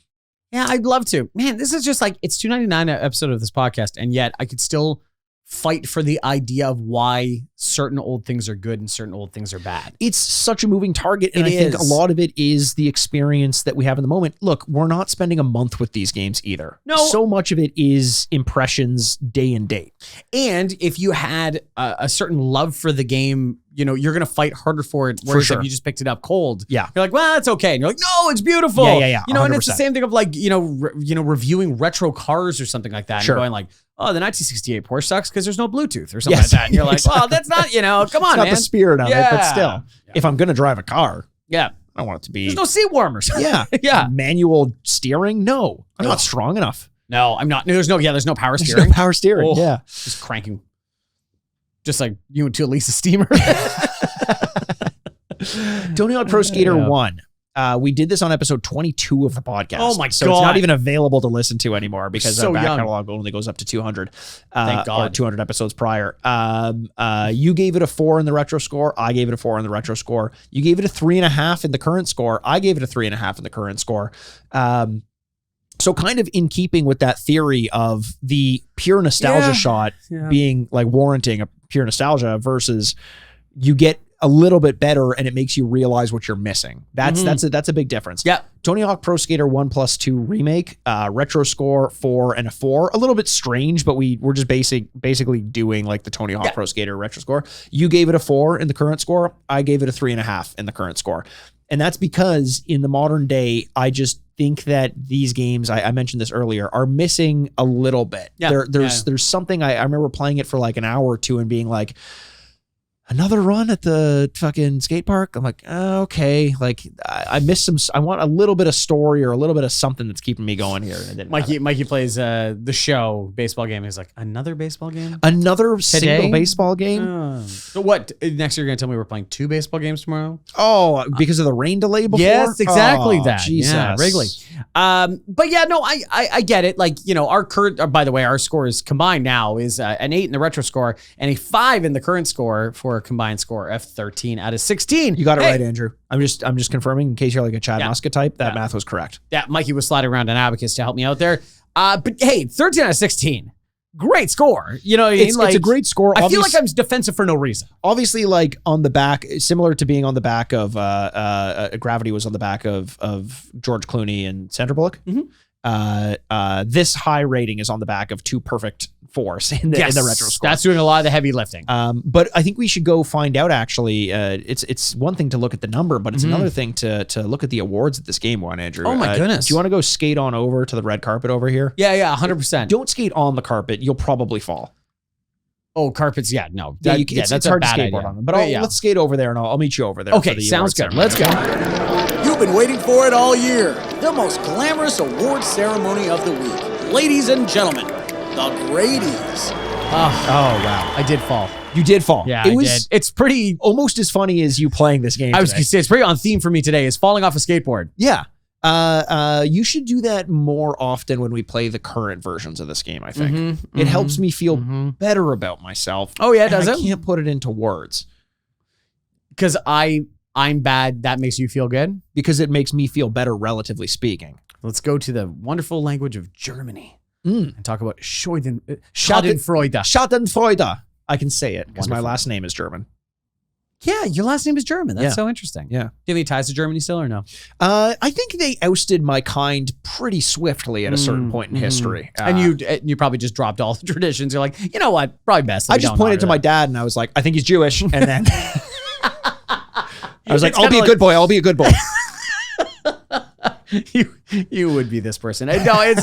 Yeah, I'd love to. Man, this is just like, it's $2.99 episode of this podcast, and yet I could still fight for the idea of why certain old things are good and certain old things are bad. It's such a moving target, and I think a lot of it is the experience that we have in the moment. Look, we're not spending a month with these games either. No. So much of it is impressions day and date. And if you had a certain love for the game, you're going to fight harder for it. Whereas if you just picked it up cold, you're like, well, it's okay. And you're like, no, it's beautiful. Yeah. And it's the same thing of like, reviewing retro cars or something like that. And going like, oh, the 1968 Porsche sucks because there's no Bluetooth or something like that. And you're like, well, that's not, come on, man. It's not the spirit of it, but still, if I'm going to drive a car, I want it to be. There's no seat warmers. Yeah. Manual steering. No, I'm not strong enough. No, I'm not. There's no power steering. There's no power steering. Just cranking. Just like you to Elisa Steamer. Tony Hawk Pro Skater 1. We did this on episode 22 of the podcast. Oh my so God. it's not even available to listen to anymore because So our back young. catalog only goes up to 200. Thank God. Or 200 episodes prior. You gave it a 4 in the retro score. I gave it a 4 in the retro score. You gave it a 3.5 in the current score. I gave it a 3.5 in the current score. So kind of in keeping with that theory of the pure nostalgia shot being like warranting a pure nostalgia versus you get a little bit better and it makes you realize what you're missing. That's a big difference. Yeah. Tony Hawk Pro Skater 1+2 remake, retro score 4 and a 4. A little bit strange, but we're just basically doing like the Tony Hawk Pro Skater retro score. You gave it a 4 in the current score. I gave it a 3.5 in the current score. And that's because in the modern day, I just think that these games, I mentioned this earlier, are missing a little bit. Yeah. There's something, I remember playing it for like an hour or two and being like, another run at the fucking skate park. I'm like, okay, like I missed some. I want a little bit of story or a little bit of something that's keeping me going here. And Mikey plays the show baseball game. He's like, another baseball game, another single baseball game. So what? Next you're gonna tell me we're playing 2 baseball games tomorrow? Oh, because of the rain delay before. Yes, exactly that. Jesus. Yeah, Wrigley. But yeah, no, I get it. Like, you know, our current. By the way, our score is combined now is an 8 in the retro score and a 5 in the current score for a combined score of 13 out of 16. You got it right, Andrew. I'm just confirming in case you're like a Chad Muska type. That math was correct. Yeah, Mikey was sliding around an abacus to help me out there. But hey, 13 out of 16. Great score. You know what I mean? It's a great score. I feel like I'm defensive for no reason. Obviously, like on the back, similar to being on the back of Gravity was on the back of George Clooney and Sandra Bullock. Mm-hmm. This high rating is on the back of 2 perfect 4s in the retro score. That's doing a lot of the heavy lifting. But I think we should go find out. Actually, it's one thing to look at the number, but it's another thing to look at the awards that this game won. Andrew, oh my goodness! Do you want to go skate on over to the red carpet over here? Yeah, 100%. Don't skate on the carpet; you'll probably fall. Oh, carpets? Yeah, no. It's hard to skateboard on them. But let's skate over there, and I'll meet you over there. Okay, sounds good. Let's go. You've been waiting for it all year. The most glamorous award ceremony of the week. Ladies and gentlemen, the Grady's. Oh, wow. I did fall. You did fall. Yeah, I did. It's pretty... almost as funny as you playing this game I was going to say, it's pretty on theme for me today, is falling off a skateboard. Yeah. You should do that more often when we play the current versions of this game, I think. It helps me feel better about myself. Oh, yeah, does it? I can't put it into words. Because I'm bad, that makes you feel good? Because it makes me feel better, relatively speaking. Let's go to the wonderful language of Germany and talk about Schadenfreude. Schadenfreude. I can say it because my last name is German. Yeah, your last name is German. That's so interesting. Yeah. Do you have any ties to Germany still or no? I think they ousted my kind pretty swiftly at a certain point in history. And you probably just dropped all the traditions. You're like, you know what? Probably best. I just pointed to my dad and I was like, I think he's Jewish. And then I was like, I'll be a good boy. I'll be a good boy. You would be this person. No, it's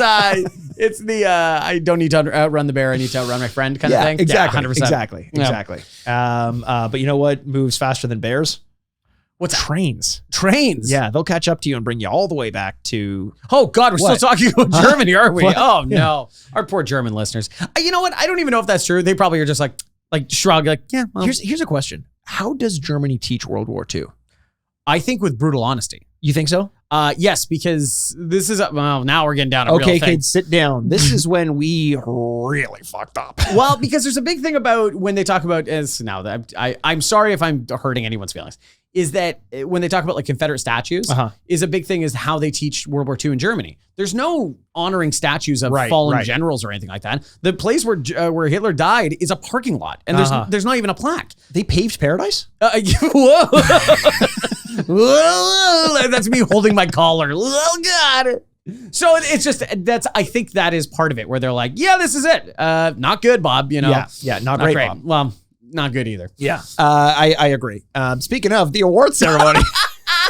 the I don't need to outrun the bear. I need to outrun my friend kind of thing. Exactly. 100%. Exactly. But you know what moves faster than bears? What's trains? Trains. Yeah, they'll catch up to you and bring you all the way back to. Oh God, we're still talking about Germany, aren't we? What? Oh no, our poor German listeners. You know what? I don't even know if that's true. They probably are just like shrug, like yeah. Well. Here's a question: how does Germany teach World War II? I think with brutal honesty. You think so? Yes, because this is now we're getting down a real thing. Okay, kids, sit down. This is when we really fucked up. Well, because there's a big thing about when they talk about I'm sorry if I'm hurting anyone's feelings. Is that when they talk about like Confederate statues, is a big thing is how they teach World War II in Germany. There's no honoring statues of fallen generals or anything like that. The place where Hitler died is a parking lot, and there's not even a plaque. They paved paradise? Whoa. Whoa, that's me holding my collar. Oh God. So it's just I think that is part of it where they're like, yeah, this is it. Not good, Bob. You know, not great, Bob. Well, not good either. Yeah, I agree. Speaking of the award ceremony,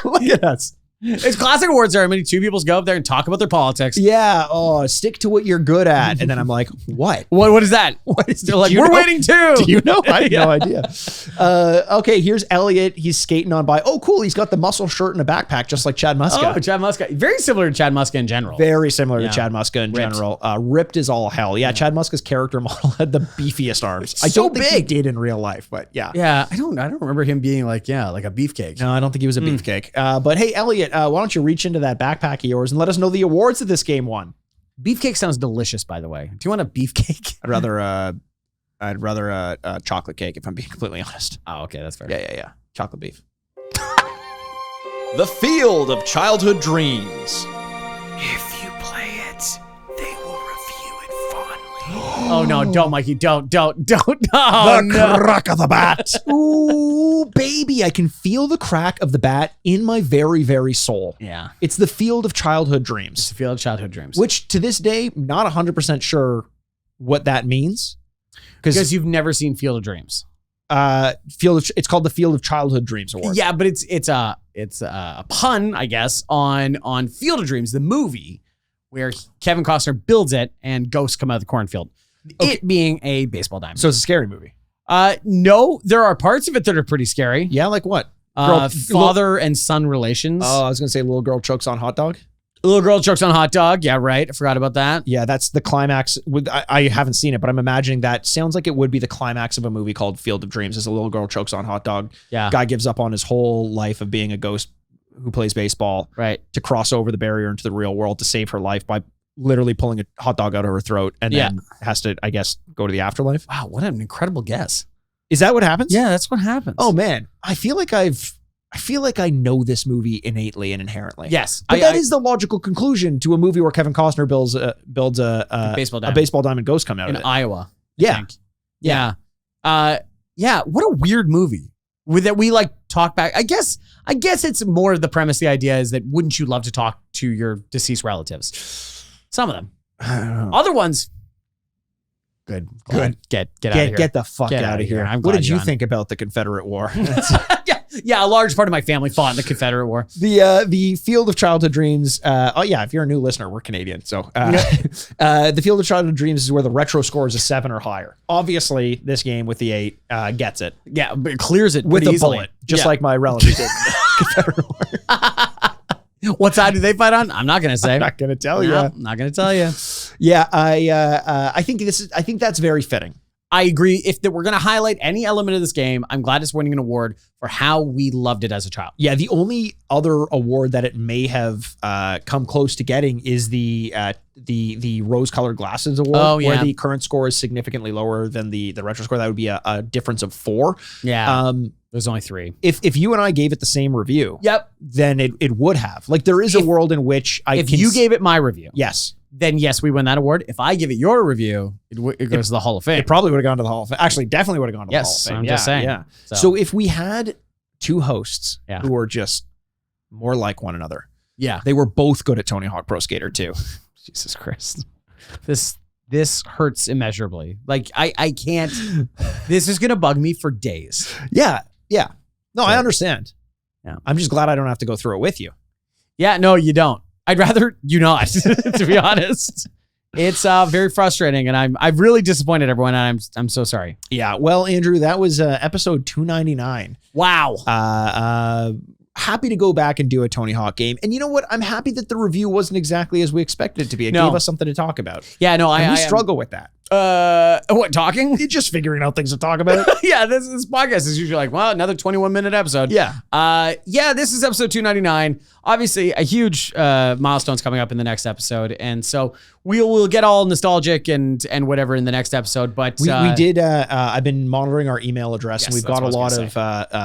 look at us. It's classic award ceremony. 2 people go up there and talk about their politics. Yeah. Oh, stick to what you're good at. And then I'm like, what? What is that? What is? They're like, we're waiting too. Do you know? I have no idea. Okay, here's Elliot. He's skating on by. Oh, cool. He's got the muscle shirt and a backpack, just like Chad Muska. Oh, Chad Muska. Very similar to Chad Muska in general. Very similar to Chad Muska in general. Ripped as all hell. Yeah, Chad Muska's character model had the beefiest arms. I don't think he did in real life, but yeah. Yeah, I don't remember him being like a beefcake. No, I don't think he was a beefcake. But hey, Elliot. Elliot, why don't you reach into that backpack of yours and let us know the awards that this game won? Beefcake sounds delicious, by the way. Do you want a beefcake? I'd rather a chocolate cake, if I'm being completely honest. Oh, okay, that's fair. Yeah. Chocolate beef. The Field of Childhood Dreams. If you play it, they will review it fondly. Oh no, don't, Mikey, don't. Oh, The crack of the bat. Ooh, baby, I can feel the crack of the bat in my very, very soul. Yeah. It's the Field of Childhood Dreams. It's the Field of Childhood Dreams. Which, to this day, not 100% sure what that means. Because you've never seen Field of Dreams. It's called the Field of Childhood Dreams Award. Yeah, but it's a pun, I guess, on Field of Dreams, the movie, where Kevin Costner builds it and ghosts come out of the cornfield. Okay. It being a baseball diamond. So it's a scary movie. No, there are parts of it that are pretty scary. Yeah, like what? Father and son relations. Oh, I was gonna say little girl chokes on hot dog. Little girl chokes on hot dog. Yeah, right. I forgot about that. Yeah, that's the climax. I haven't seen it, but I'm imagining that sounds like it would be the climax of a movie called Field of Dreams. As a little girl chokes on hot dog. Yeah. Guy gives up on his whole life of being a ghost who plays baseball. Right. To cross over the barrier into the real world to save her life by literally pulling a hot dog out of her throat and then has to, I guess, go to the afterlife. Wow, what an incredible guess. Is that what happens? Yeah, that's what happens. Oh man, I feel like I know this movie innately and inherently. Yes. But that is the logical conclusion to a movie where Kevin Costner builds a baseball diamond ghost come out in of it. Iowa. Yeah. Yeah. What a weird movie that we like talk back. I guess it's more the premise. The idea is that wouldn't you love to talk to your deceased relatives? Some of them. I don't know. Other ones. Good. Get out of here. Get the fuck out of here. What did you think about the Confederate War? Yeah, a large part of my family fought in the Confederate War. The Field of Childhood Dreams. If you're a new listener, we're Canadian. So the Field of Childhood Dreams is where the retro score is a 7 or higher. Obviously, this game with the 8 gets it. Yeah, but it clears it with a easily. bullet, just like my relative did in the Confederate War. What side do they fight on? I'm not going to say. I'm not going to tell you. I'm not going to tell you. Yeah, I think that's very fitting. I agree. If we're going to highlight any element of this game, I'm glad it's winning an award for how we loved it as a child. Yeah, the only other award that it may have come close to getting is the rose-colored glasses award, where the current score is significantly lower than the retro score. That would be a difference of 4. Yeah. There's only 3. If you and I gave it the same review, then it would have. Like, there is a world in which if you gave it my review, yes, then yes, we win that award. If I give it your review, it goes to the Hall of Fame. It probably would have gone to the Hall of Fame. Actually, definitely would have gone to the Hall of Fame. I'm just saying. Yeah. So if we had 2 hosts who were just more like one another, they were both good at Tony Hawk Pro Skater 2. Jesus Christ. This hurts immeasurably. Like I can't, this is going to bug me for days. Yeah. No, I understand. Yeah. I'm just glad I don't have to go through it with you. Yeah, no, you don't. I'd rather you not, to be honest. It's very frustrating, and I'm really disappointed, everyone, and I'm so sorry. Yeah, well, Andrew, that was episode 299. Wow. Happy to go back and do a Tony Hawk game. And you know what? I'm happy that the review wasn't exactly as we expected it to be. It gave us something to talk about. Yeah, no, I struggle with that. What, talking? You're just figuring out things to talk about. Yeah, this podcast is usually like, well, another 21-minute episode. Yeah. This is episode 299. Obviously, a huge milestone's coming up in the next episode. And so we'll get all nostalgic and whatever in the next episode. But we did, I've been monitoring our email address, and we've got a lot of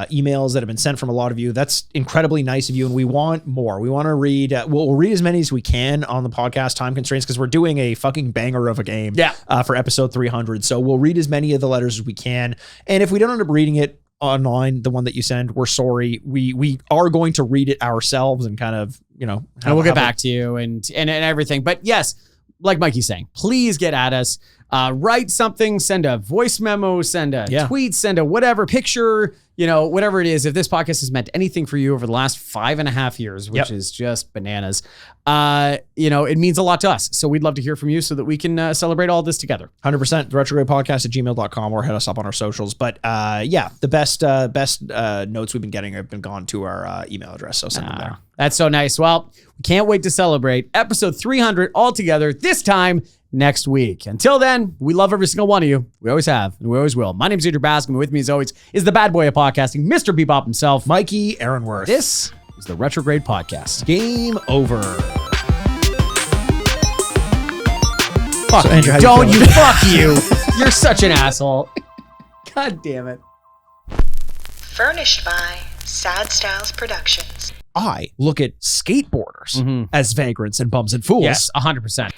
emails that have been sent from a lot of you. That's incredibly nice of you. And we want more. We want to read, we'll read as many as we can on the podcast, time constraints, because we're doing a fucking banger of a game for episode 300. So we'll read as many of the letters as we can. And if we don't end up reading it online, the one that you send, we're sorry. We are going to read it ourselves and kind of, and we'll get back to you and everything. But yes, like Mikey's saying, please get at us. Write something, send a voice memo, send a tweet, send a whatever picture, whatever it is. If this podcast has meant anything for you over the last 5.5 years, which is just bananas, it means a lot to us. So we'd love to hear from you so that we can celebrate all this together. 100%. The Retrograde Podcast at gmail.com, or hit us up on our socials. But the best notes we've been getting have been gone to our email address. So send them there. That's so nice. Well, we can't wait to celebrate episode 300 all together, this time next week. Until then, we love every single one of you. We always have, and we always will. My name's Andrew Bascom, and with me as always is the bad boy of podcasting, Mr. Bebop himself, Mikey Aaronworth. This is the Retrograde Podcast. Game over. Fuck Andrew, you. Don't you. Fuck you. You're such an asshole. God damn it. Furnished by Sad Styles Productions. I look at skateboarders as vagrants and bums and fools. Yes, 100%.